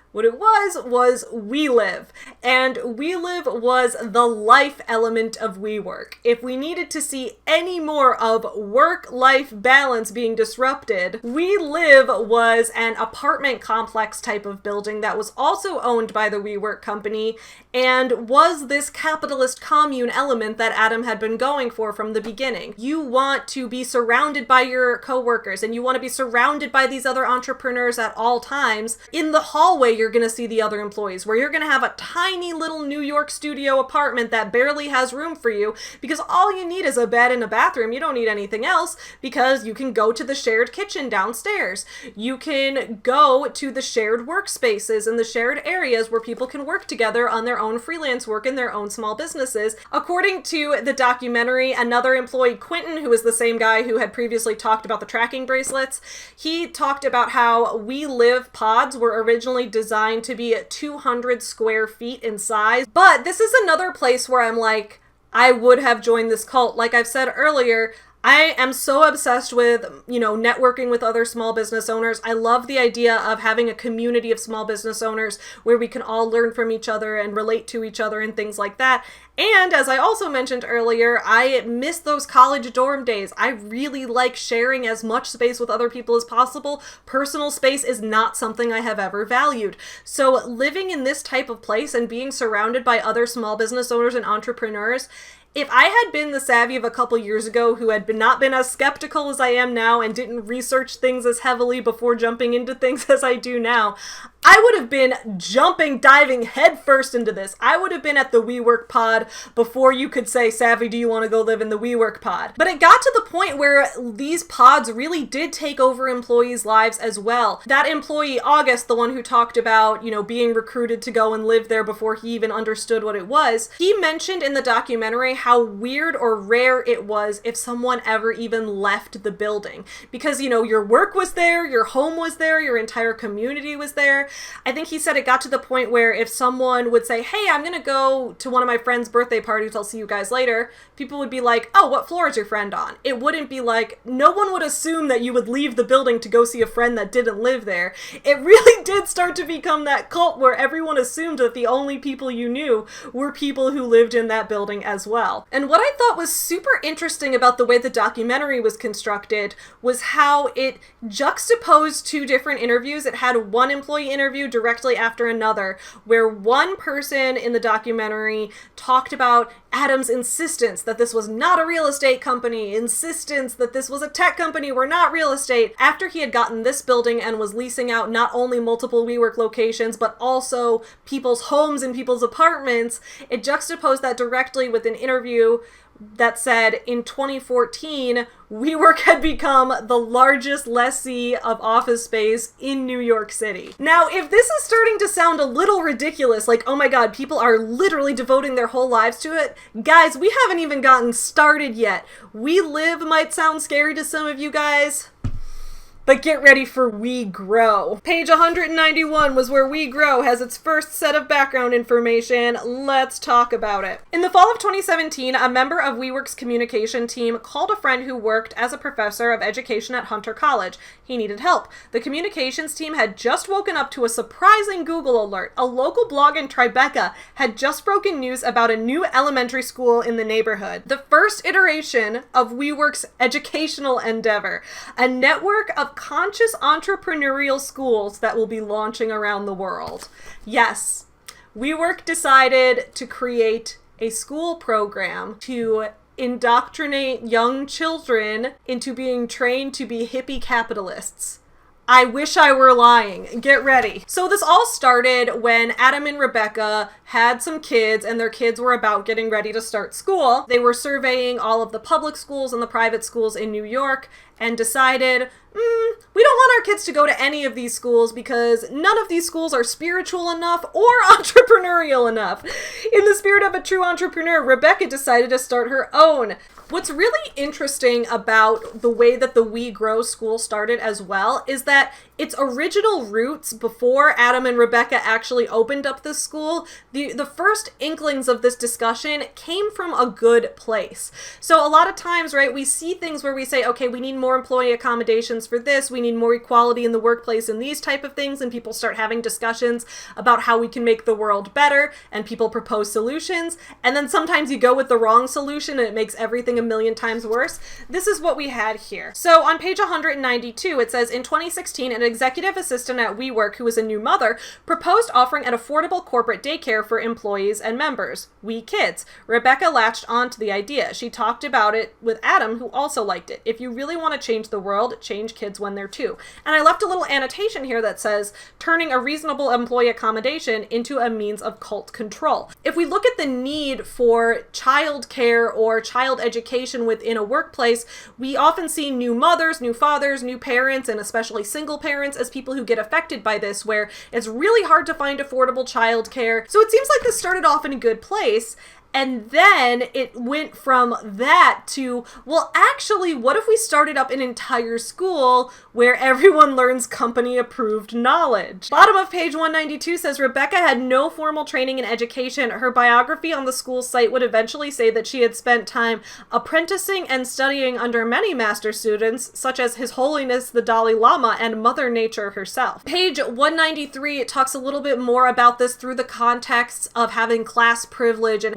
We Live. And We Live was the life element of WeWork. If we needed to see any more of work-life balance being disrupted, We Live was an apartment complex type of building that was also owned by the WeWork company and was this capitalist commune element that Adam had been going for from the beginning. You want to be surrounded by your coworkers and you want to be surrounded by these other entrepreneurs at all times. In the hallway, you're going to see the other employees, where you're going to have a tiny little New York studio apartment that barely has room for you because all you need is a bed and a bathroom. You don't need anything else because you can go to the shared kitchen downstairs. You can go to the shared workspaces and the shared areas where people can work together on their own freelance work in their own small businesses. According to the documentary, another employee, Quentin, who is the same guy who had previously talked about the tracking bracelets, he talked about how We Live pods were originally designed to be at 200 square feet in size. But this is another place where I'm like, I would have joined this cult. Like I've said earlier, I am so obsessed with, networking with other small business owners. I love the idea of having a community of small business owners where we can all learn from each other and relate to each other and things like that. And as I also mentioned earlier, I miss those college dorm days. I really like sharing as much space with other people as possible. Personal space is not something I have ever valued. So living in this type of place and being surrounded by other small business owners and entrepreneurs, if I had been the Savvy of a couple years ago who had not been as skeptical as I am now and didn't research things as heavily before jumping into things as I do now, I would have been diving headfirst into this. I would have been at the WeWork pod before you could say, Savvy, do you want to go live in the WeWork pod? But it got to the point where these pods really did take over employees' lives as well. That employee, August, the one who talked about, being recruited to go and live there before he even understood what it was, he mentioned in the documentary how weird or rare it was if someone ever even left the building. Because, your work was there, your home was there, your entire community was there. I think he said it got to the point where if someone would say, hey, I'm going to go to one of my friend's birthday parties, I'll see you guys later, people would be like, oh, what floor is your friend on? It wouldn't be like, no one would assume that you would leave the building to go see a friend that didn't live there. It really did start to become that cult where everyone assumed that the only people you knew were people who lived in that building as well. And what I thought was super interesting about the way the documentary was constructed was how it juxtaposed two different interviews. It had one employee interview directly after another, where one person in the documentary talked about Adam's insistence that this was not a real estate company, insistence that this was a tech company, we're not real estate. After he had gotten this building and was leasing out not only multiple WeWork locations, but also people's homes and people's apartments, it juxtaposed that directly with an interview that said in 2014, WeWork had become the largest lessee of office space in New York City. Now, if this is starting to sound a little ridiculous, like, oh my god, people are literally devoting their whole lives to it, guys, we haven't even gotten started yet. WeLive might sound scary to some of you guys, but get ready for WeGrow. Page 191 was where WeGrow has its first set of background information. Let's talk about it. In the fall of 2017, a member of WeWork's communication team called a friend who worked as a professor of education at Hunter College. He needed help. The communications team had just woken up to a surprising Google alert. A local blog in Tribeca had just broken news about a new elementary school in the neighborhood. The first iteration of WeWork's educational endeavor, a network of conscious entrepreneurial schools that will be launching around the world. Yes, WeWork decided to create a school program to indoctrinate young children into being trained to be hippie capitalists. I wish I were lying. Get ready. So this all started when Adam and Rebecca had some kids and their kids were about getting ready to start school. They were surveying all of the public schools and the private schools in New York and decided, we don't want our kids to go to any of these schools because none of these schools are spiritual enough or entrepreneurial enough. In the spirit of a true entrepreneur, Rebecca decided to start her own. What's really interesting about the way that the WeGrow school started as well is that its original roots before Adam and Rebecca actually opened up this school, the first inklings of this discussion came from a good place. So a lot of times, right, we see things where we say, okay, we need more employee accommodations for this, we need more equality in the workplace and these type of things, and people start having discussions about how we can make the world better, and people propose solutions, and then sometimes you go with the wrong solution and it makes everything a million times worse. This is what we had here. So on page 192, it says, in 2016, an executive assistant at WeWork, who was a new mother, proposed offering an affordable corporate daycare for employees and members, We Kids. Rebecca latched on to the idea. She talked about it with Adam, who also liked it. If you really want to change the world, change kids when they're 2. And I left a little annotation here that says, turning a reasonable employee accommodation into a means of cult control. If we look at the need for child care or child education within a workplace, we often see new mothers, new fathers, new parents, and especially single parents as people who get affected by this, where it's really hard to find affordable child care. So it seems like this started off in a good place. And then it went from that to, well, actually, what if we started up an entire school where everyone learns company-approved knowledge? Bottom of page 192 says, Rebecca had no formal training in education. Her biography on the school site would eventually say that she had spent time apprenticing and studying under many master students, such as His Holiness the Dalai Lama and Mother Nature herself. Page 193, it talks a little bit more about this through the context of having class privilege and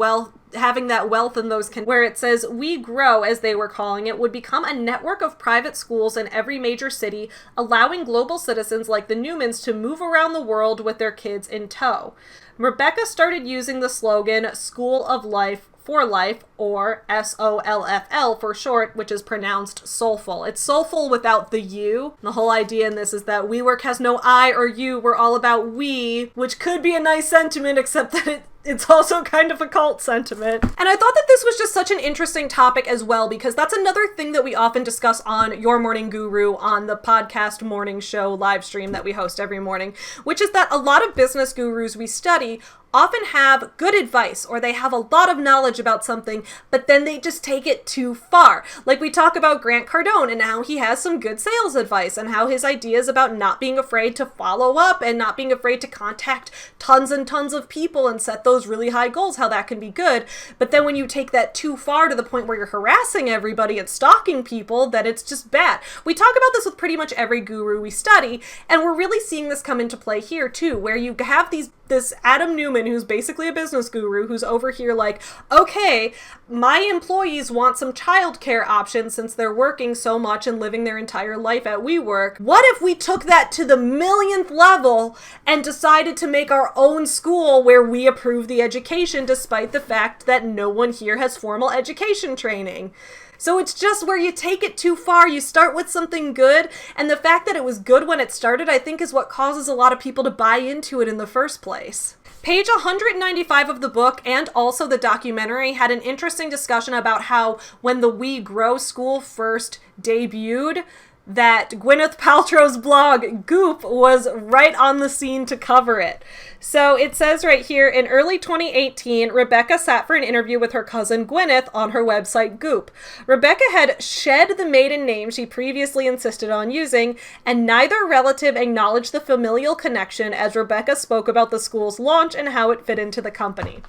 having that wealth in those where it says, WeGrow, as they were calling it, would become a network of private schools in every major city, allowing global citizens like the Neumanns to move around the world with their kids in tow. Rebecca started using the slogan, School of Life for Life, or SOLFL for short, which is pronounced soulful. It's soulful without the U. The whole idea in this is that WeWork has no I or U. We're all about we, which could be a nice sentiment, except that it's also kind of a cult sentiment. And I thought that this was just such an interesting topic as well, because that's another thing that we often discuss on Your Morning Guru on the podcast morning show live stream that we host every morning, which is that a lot of business gurus we study often have good advice, or they have a lot of knowledge about something, but then they just take it too far. Like we talk about Grant Cardone and how he has some good sales advice and how his ideas about not being afraid to follow up and not being afraid to contact tons and tons of people and set those really high goals, how that can be good. But then when you take that too far to the point where you're harassing everybody and stalking people, that it's just bad. We talk about this with pretty much every guru we study, and we're really seeing this come into play here too, where you have this Adam Neumann, who's basically a business guru, who's over here like, okay, my employees want some childcare options since they're working so much and living their entire life at WeWork. What if we took that to the millionth level and decided to make our own school where we approve the education despite the fact that no one here has formal education training? So it's just where you take it too far. You start with something good, and the fact that it was good when it started, I think, is what causes a lot of people to buy into it in the first place. Page 195 of the book and also the documentary had an interesting discussion about how when the WeGrow school first debuted, that Gwyneth Paltrow's blog, Goop, was right on the scene to cover it. So it says right here, in early 2018, Rebecca sat for an interview with her cousin Gwyneth on her website Goop. Rebecca had shed the maiden name she previously insisted on using, and neither relative acknowledged the familial connection as Rebecca spoke about the school's launch and how it fit into the company.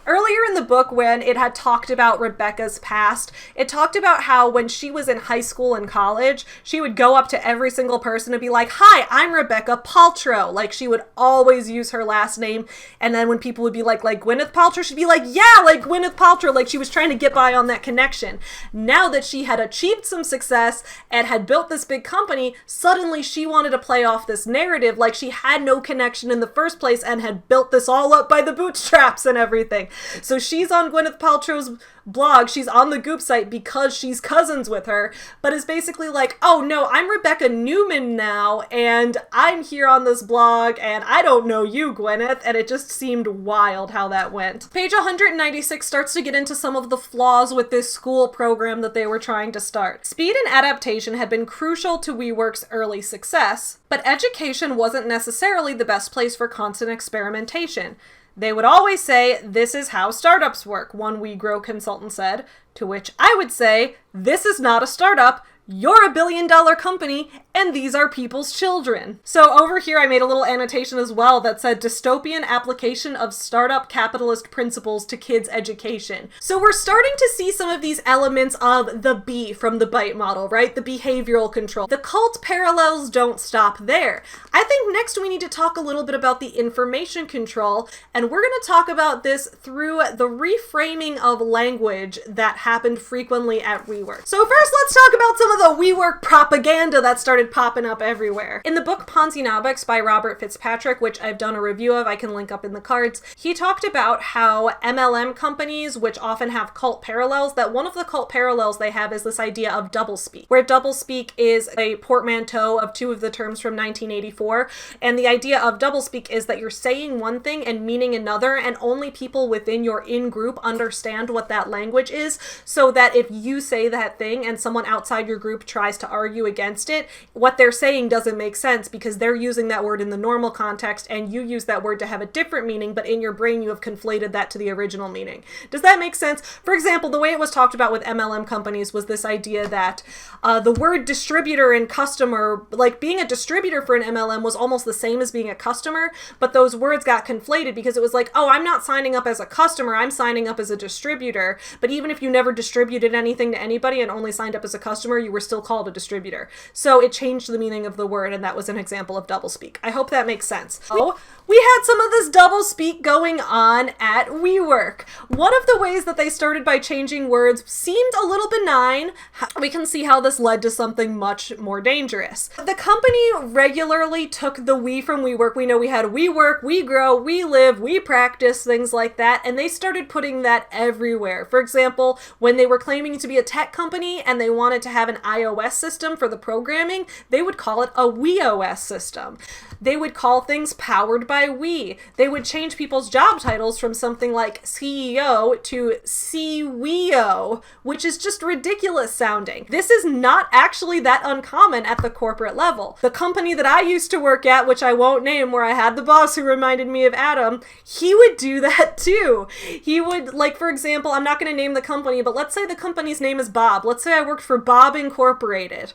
Earlier in the book, when it had talked about Rebecca's past, it talked about how when she was in high school and college, she would go up to every single person and be like, "Hi, I'm Rebecca Paltrow." Like, she would always use her last name. And then when people would be like Gwyneth Paltrow, she'd be like, "Yeah, like Gwyneth Paltrow." Like, she was trying to get by on that connection. Now that she had achieved some success and had built this big company, suddenly she wanted to play off this narrative like she had no connection in the first place and had built this all up by the bootstraps and everything. So she's on Gwyneth Paltrow's blog, she's on the Goop site because she's cousins with her, but is basically like, "Oh no, I'm Rebecca Neumann now, and I'm here on this blog, and I don't know you, Gwyneth," and it just seemed wild how that went. Page 196 starts to get into some of the flaws with this school program that they were trying to start. Speed and adaptation had been crucial to WeWork's early success, but education wasn't necessarily the best place for constant experimentation. They would always say, "This is how startups work," one WeGrow consultant said, to which I would say, "This is not a startup. You're a billion-dollar company, and these are people's children." So over here, I made a little annotation as well that said, "Dystopian application of startup capitalist principles to kids' education." So we're starting to see some of these elements of the B from the BITE model, right? The behavioral control. The cult parallels don't stop there. I think next we need to talk a little bit about the information control, and we're going to talk about this through the reframing of language that happened frequently at WeWork. So first, let's talk about some of the WeWork propaganda that started popping up everywhere. In the book Ponzi-Nobics by Robert Fitzpatrick, which I've done a review of, I can link up in the cards, he talked about how MLM companies, which often have cult parallels, that one of the cult parallels they have is this idea of doublespeak, where doublespeak is a portmanteau of two of the terms from 1984, and the idea of doublespeak is that you're saying one thing and meaning another, and only people within your in-group understand what that language is, so that if you say that thing and someone outside your group tries to argue against it, what they're saying doesn't make sense because they're using that word in the normal context and you use that word to have a different meaning, but in your brain you have conflated that to the original meaning. Does that make sense? For example, the way it was talked about with MLM companies was this idea that the word distributor and customer, like being a distributor for an MLM was almost the same as being a customer, but those words got conflated because it was like, "Oh, I'm not signing up as a customer, I'm signing up as a distributor." But even if you never distributed anything to anybody and only signed up as a customer, you were still called a distributor. So it changed the meaning of the word, and that was an example of doublespeak. I hope that makes sense. Oh, we had some of this doublespeak going on at WeWork. One of the ways that they started by changing words seemed a little benign. We can see how this led to something much more dangerous. The company regularly took the we from WeWork. We know we had WeWork, WeGrow, WeLive, WePractice, things like that, and they started putting that everywhere. For example, when they were claiming to be a tech company and they wanted to have an iOS system for the programming, they would call it a WeOS system. They would call things powered by We. They would change people's job titles from something like CEO to CWEO, which is just ridiculous sounding. This is not actually that uncommon at the corporate level. The company that I used to work at, which I won't name, where I had the boss who reminded me of Adam, he would do that too. He would, like, for example, I'm not going to name the company, but let's say the company's name is Bob. Let's say I worked for Bob Incorporated.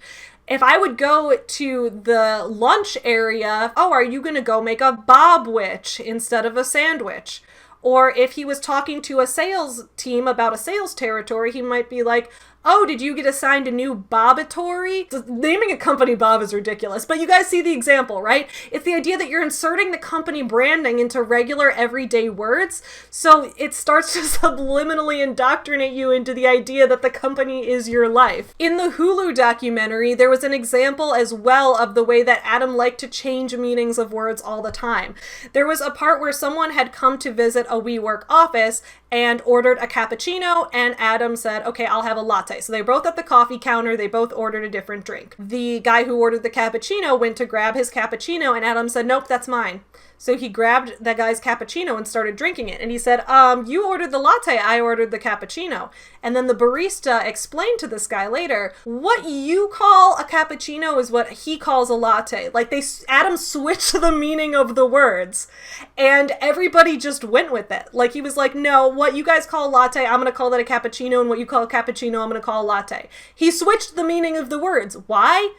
If I would go to the lunch area, "Oh, are you going to go make a Bobwich instead of a sandwich?" Or if he was talking to a sales team about a sales territory, he might be like, "Oh, did you get assigned a new Bobatory?" Naming a company Bob is ridiculous, but you guys see the example, right? It's the idea that you're inserting the company branding into regular everyday words, so it starts to subliminally indoctrinate you into the idea that the company is your life. In the Hulu documentary, there was an example as well of the way that Adam liked to change meanings of words all the time. There was a part where someone had come to visit a WeWork office and ordered a cappuccino, and Adam said, "Okay, I'll have a latte." latte. So they were both at the coffee counter. They both ordered a different drink. The guy who ordered the cappuccino went to grab his cappuccino, and Adam said, nope, that's mine. So he grabbed that guy's cappuccino and started drinking it. And he said, you ordered the latte, I ordered the cappuccino. And then the barista explained to this guy later, what you call a cappuccino is what he calls a latte. Like Adam switched the meaning of the words, and everybody just went with it. Like he was like, no, what you guys call a latte, I'm going to call that a cappuccino, and what you call a cappuccino, I'm going to call a latte. He switched the meaning of the words. Why?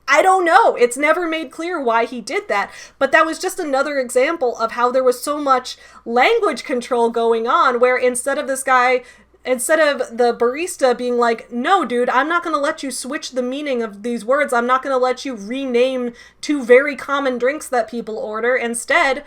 I don't know. It's never made clear why he did that, but that was just another example of how there was so much language control going on, where instead of the barista being like, no, dude, I'm not going to let you switch the meaning of these words. I'm not going to let you rename two very common drinks that people order. Instead,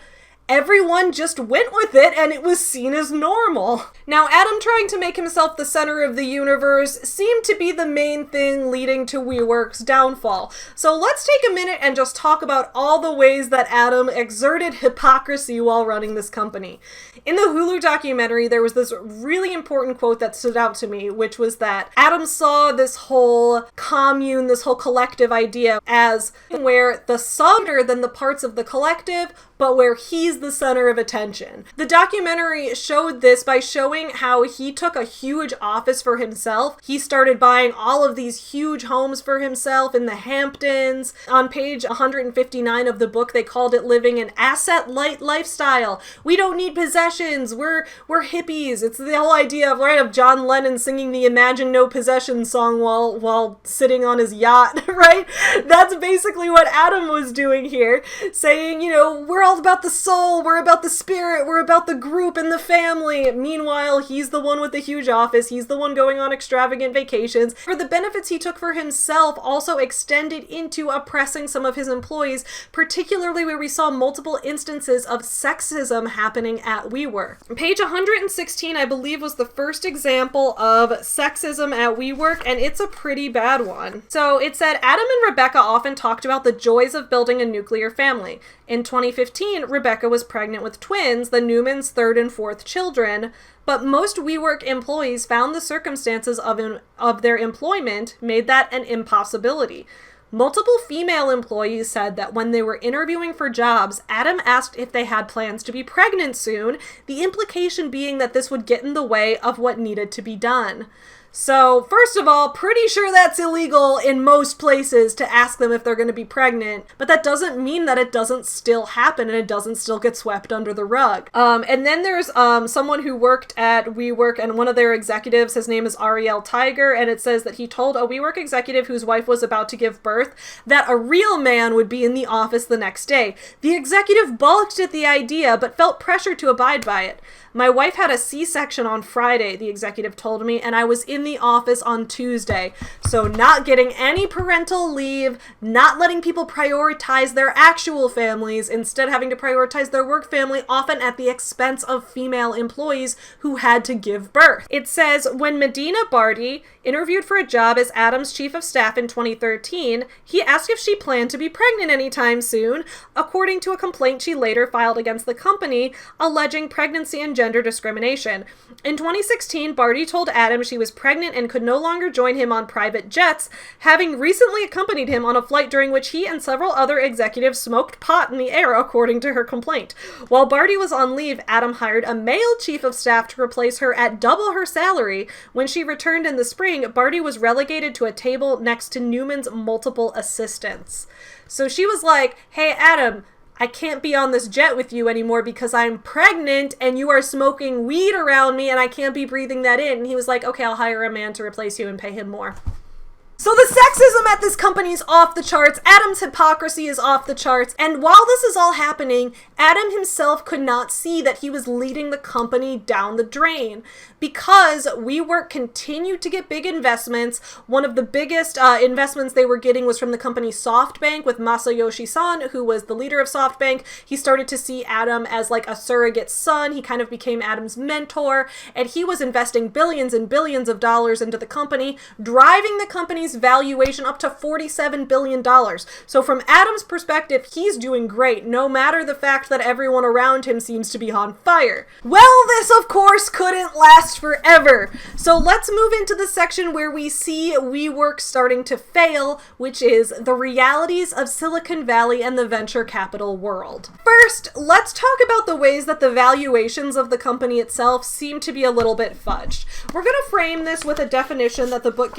everyone just went with it, and it was seen as normal. Now, Adam trying to make himself the center of the universe seemed to be the main thing leading to WeWork's downfall. So let's take a minute and just talk about all the ways that Adam exerted hypocrisy while running this company. In the Hulu documentary, there was this really important quote that stood out to me, which was that Adam saw this whole commune, this whole collective idea as where the softer than the parts of the collective, but where he's the center of attention. The documentary showed this by showing how he took a huge office for himself. He started buying all of these huge homes for himself in the Hamptons. On page 159 of the book, they called it living an asset-light lifestyle. We don't need possessions. We're hippies. It's the whole idea of John Lennon singing the Imagine No Possessions song while sitting on his yacht, right? That's basically what Adam was doing here, saying, we're all about the soul, we're about the spirit, we're about the group and the family. Meanwhile, he's the one with the huge office, he's the one going on extravagant vacations. For the benefits he took for himself also extended into oppressing some of his employees, particularly where we saw multiple instances of sexism happening at WeWork. Page 116, I believe, was the first example of sexism at WeWork, and it's a pretty bad one. So it said, Adam and Rebecca often talked about the joys of building a nuclear family. In 2015, Rebecca was pregnant with twins, the Neumanns' third and fourth children, but most WeWork employees found the circumstances of their employment made that an impossibility. Multiple female employees said that when they were interviewing for jobs, Adam asked if they had plans to be pregnant soon, the implication being that this would get in the way of what needed to be done. So, first of all, pretty sure that's illegal in most places to ask them if they're going to be pregnant, but that doesn't mean that it doesn't still happen and it doesn't still get swept under the rug. And then there's someone who worked at WeWork, and one of their executives, his name is Ariel Tiger, and it says that he told a WeWork executive whose wife was about to give birth that a real man would be in the office the next day. The executive balked at the idea, but felt pressure to abide by it. My wife had a C-section on Friday, the executive told me, and I was in the office on Tuesday. So not getting any parental leave, not letting people prioritize their actual families, instead having to prioritize their work family, often at the expense of female employees who had to give birth. It says, when Medina Barty interviewed for a job as Adam's chief of staff in 2013, he asked if she planned to be pregnant anytime soon, according to a complaint she later filed against the company, alleging pregnancy and gender discrimination. In 2016, Barty told Adam she was pregnant and could no longer join him on private jets, having recently accompanied him on a flight during which he and several other executives smoked pot in the air, according to her complaint. While Barty was on leave, Adam hired a male chief of staff to replace her at double her salary. When she returned in the spring, Barty was relegated to a table next to Newman's multiple assistants. So she was like, hey, Adam, I can't be on this jet with you anymore because I'm pregnant and you are smoking weed around me and I can't be breathing that in. And he was like, okay, I'll hire a man to replace you and pay him more. So the sexism at this company is off the charts. Adam's hypocrisy is off the charts. And while this is all happening, Adam himself could not see that he was leading the company down the drain. Because WeWork continued to get big investments, one of the biggest investments they were getting was from the company SoftBank with Masayoshi Son, who was the leader of SoftBank. He started to see Adam as like a surrogate son. He kind of became Adam's mentor, and he was investing billions and billions of dollars into the company, driving the company's company's valuation up to $47 billion. So from Adam's perspective, he's doing great, no matter the fact that everyone around him seems to be on fire. Well, this of course couldn't last forever. So let's move into the section where we see WeWork starting to fail, which is the realities of Silicon Valley and the venture capital world. First, let's talk about the ways that the valuations of the company itself seem to be a little bit fudged. We're going to frame this with a definition that the book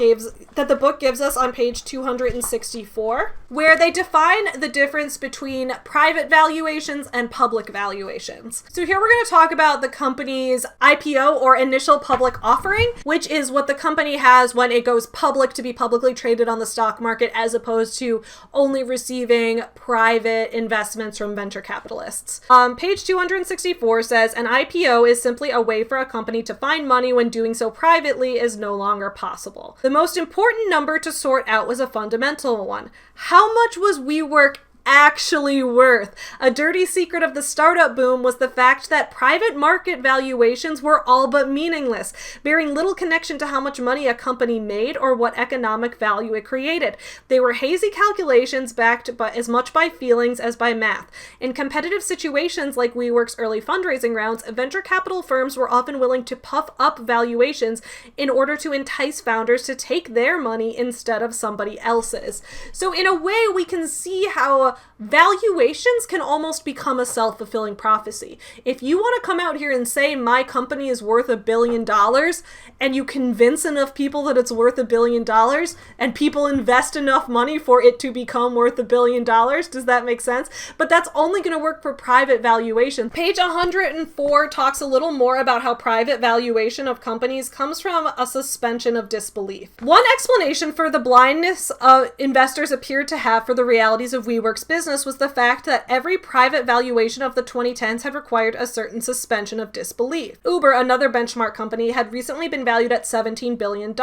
gives us on page 264, where they define the difference between private valuations and public valuations. So here we're going to talk about the company's IPO, or initial public offering, which is what the company has when it goes public to be publicly traded on the stock market, as opposed to only receiving private investments from venture capitalists. Page 264 says, an IPO is simply a way for a company to find money when doing so privately is no longer possible. The most important number to sort out was a fundamental one. How much was WeWork actually worth? A dirty secret of the startup boom was the fact that private market valuations were all but meaningless, bearing little connection to how much money a company made or what economic value it created. They were hazy calculations backed by as much by feelings as by math. In competitive situations like WeWork's early fundraising rounds, venture capital firms were often willing to puff up valuations in order to entice founders to take their money instead of somebody else's. So in a way, we can see how valuations can almost become a self-fulfilling prophecy. If you want to come out here and say my company is worth $1 billion, and you convince enough people that it's worth $1 billion, and people invest enough money for it to become worth $1 billion, does that make sense? But that's only going to work for private valuation. Page 104 talks a little more about how private valuation of companies comes from a suspension of disbelief. One explanation for the blindness investors appeared to have for the realities of WeWork's business was the fact that every private valuation of the 2010s had required a certain suspension of disbelief. Uber, another benchmark company, had recently been valued at $17 billion.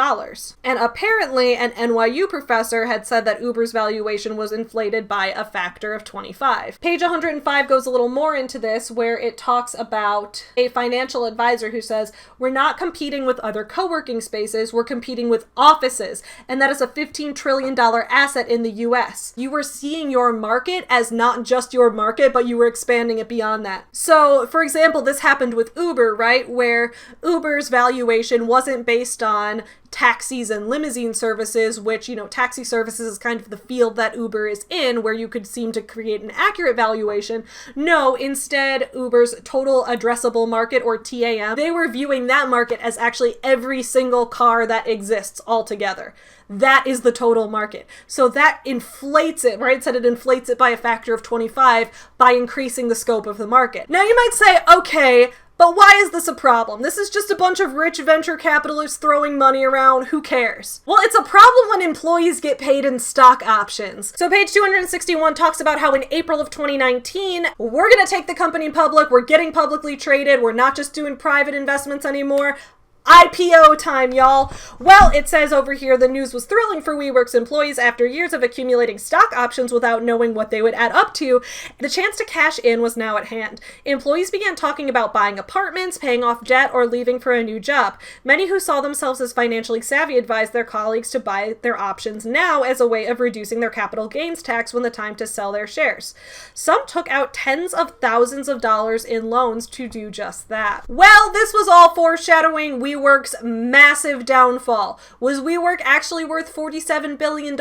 And apparently, an NYU professor had said that Uber's valuation was inflated by a factor of 25. Page 105 goes a little more into this, where it talks about a financial advisor who says, we're not competing with other co-working spaces, we're competing with offices, and that is a $15 trillion asset in the US. You were seeing your market as not just your market, but you were expanding it beyond that. So, for example, this happened with Uber, right? Where Uber's valuation wasn't based on taxis and limousine services, which, taxi services is kind of the field that Uber is in, where you could seem to create an accurate valuation. No, instead, Uber's total addressable market, or TAM, they were viewing that market as actually every single car that exists altogether. That is the total market. So that inflates it, right? It said it inflates it by a factor of 25 by increasing the scope of the market. Now you might say, okay, but why is this a problem? This is just a bunch of rich venture capitalists throwing money around. Who cares? Well, it's a problem when employees get paid in stock options. So page 261 talks about how in April of 2019, we're going to take the company public. We're getting publicly traded. We're not just doing private investments anymore. IPO time, y'all. Well, it says over here, the news was thrilling for WeWork's employees after years of accumulating stock options without knowing what they would add up to. The chance to cash in was now at hand. Employees began talking about buying apartments, paying off debt, or leaving for a new job. Many who saw themselves as financially savvy advised their colleagues to buy their options now as a way of reducing their capital gains tax when the time to sell their shares. Some took out tens of thousands of dollars in loans to do just that. Well, this was all foreshadowing WeWork's massive downfall. Was WeWork actually worth $47 billion?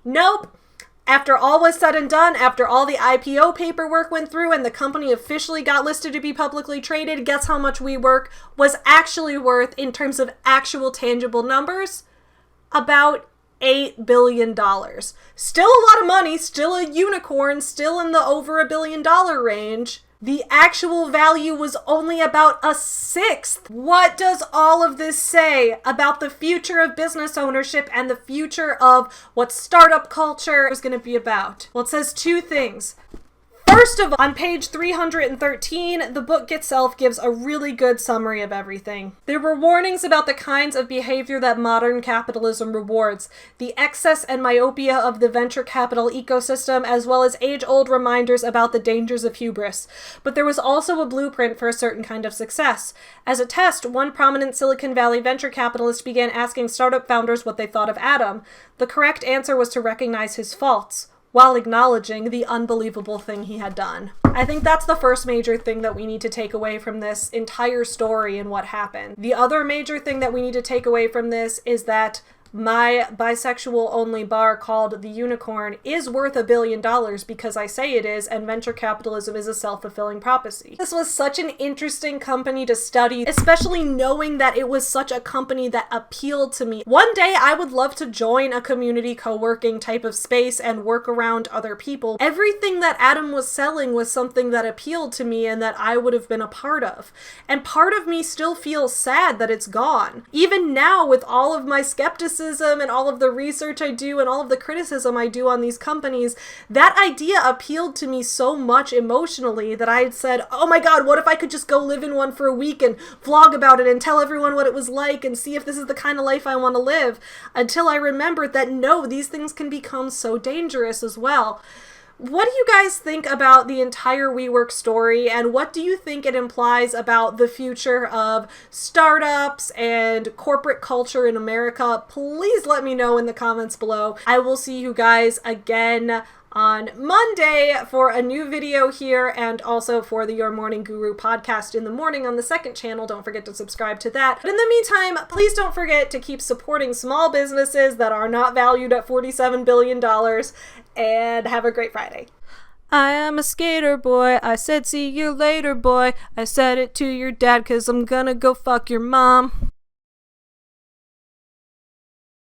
Nope. After all was said and done, after all the IPO paperwork went through and the company officially got listed to be publicly traded, guess how much WeWork was actually worth in terms of actual tangible numbers? About $8 billion. Still a lot of money, still a unicorn, still in the over $1 billion range. The actual value was only about a sixth. What does all of this say about the future of business ownership and the future of what startup culture is going to be about? Well, it says two things. First of all, on page 313, the book itself gives a really good summary of everything. There were warnings about the kinds of behavior that modern capitalism rewards, the excess and myopia of the venture capital ecosystem, as well as age-old reminders about the dangers of hubris. But there was also a blueprint for a certain kind of success. As a test, one prominent Silicon Valley venture capitalist began asking startup founders what they thought of Adam. The correct answer was to recognize his faults, while acknowledging the unbelievable thing he had done. I think that's the first major thing that we need to take away from this entire story and what happened. The other major thing that we need to take away from this is that my bisexual-only bar called The Unicorn is worth $1 billion because I say it is, and venture capitalism is a self-fulfilling prophecy. This was such an interesting company to study, especially knowing that it was such a company that appealed to me. One day I would love to join a community co-working type of space and work around other people. Everything that Adam was selling was something that appealed to me and that I would have been a part of. And part of me still feels sad that it's gone. Even now, with all of my skepticism and all of the research I do and all of the criticism I do on these companies, that idea appealed to me so much emotionally that I had said, oh my god, what if I could just go live in one for a week and vlog about it and tell everyone what it was like and see if this is the kind of life I want to live, until I remembered that no, these things can become so dangerous as well. What do you guys think about the entire WeWork story, and what do you think it implies about the future of startups and corporate culture in America? Please let me know in the comments below. I will see you guys again on Monday for a new video here, and also for the Your Morning Guru podcast in the morning on the second channel. Don't forget to subscribe to that. But in the meantime, please don't forget to keep supporting small businesses that are not valued at $47 billion, and have a great Friday. I am a skater boy. I said see you later boy. I said it to your dad 'cause I'm gonna go fuck your mom.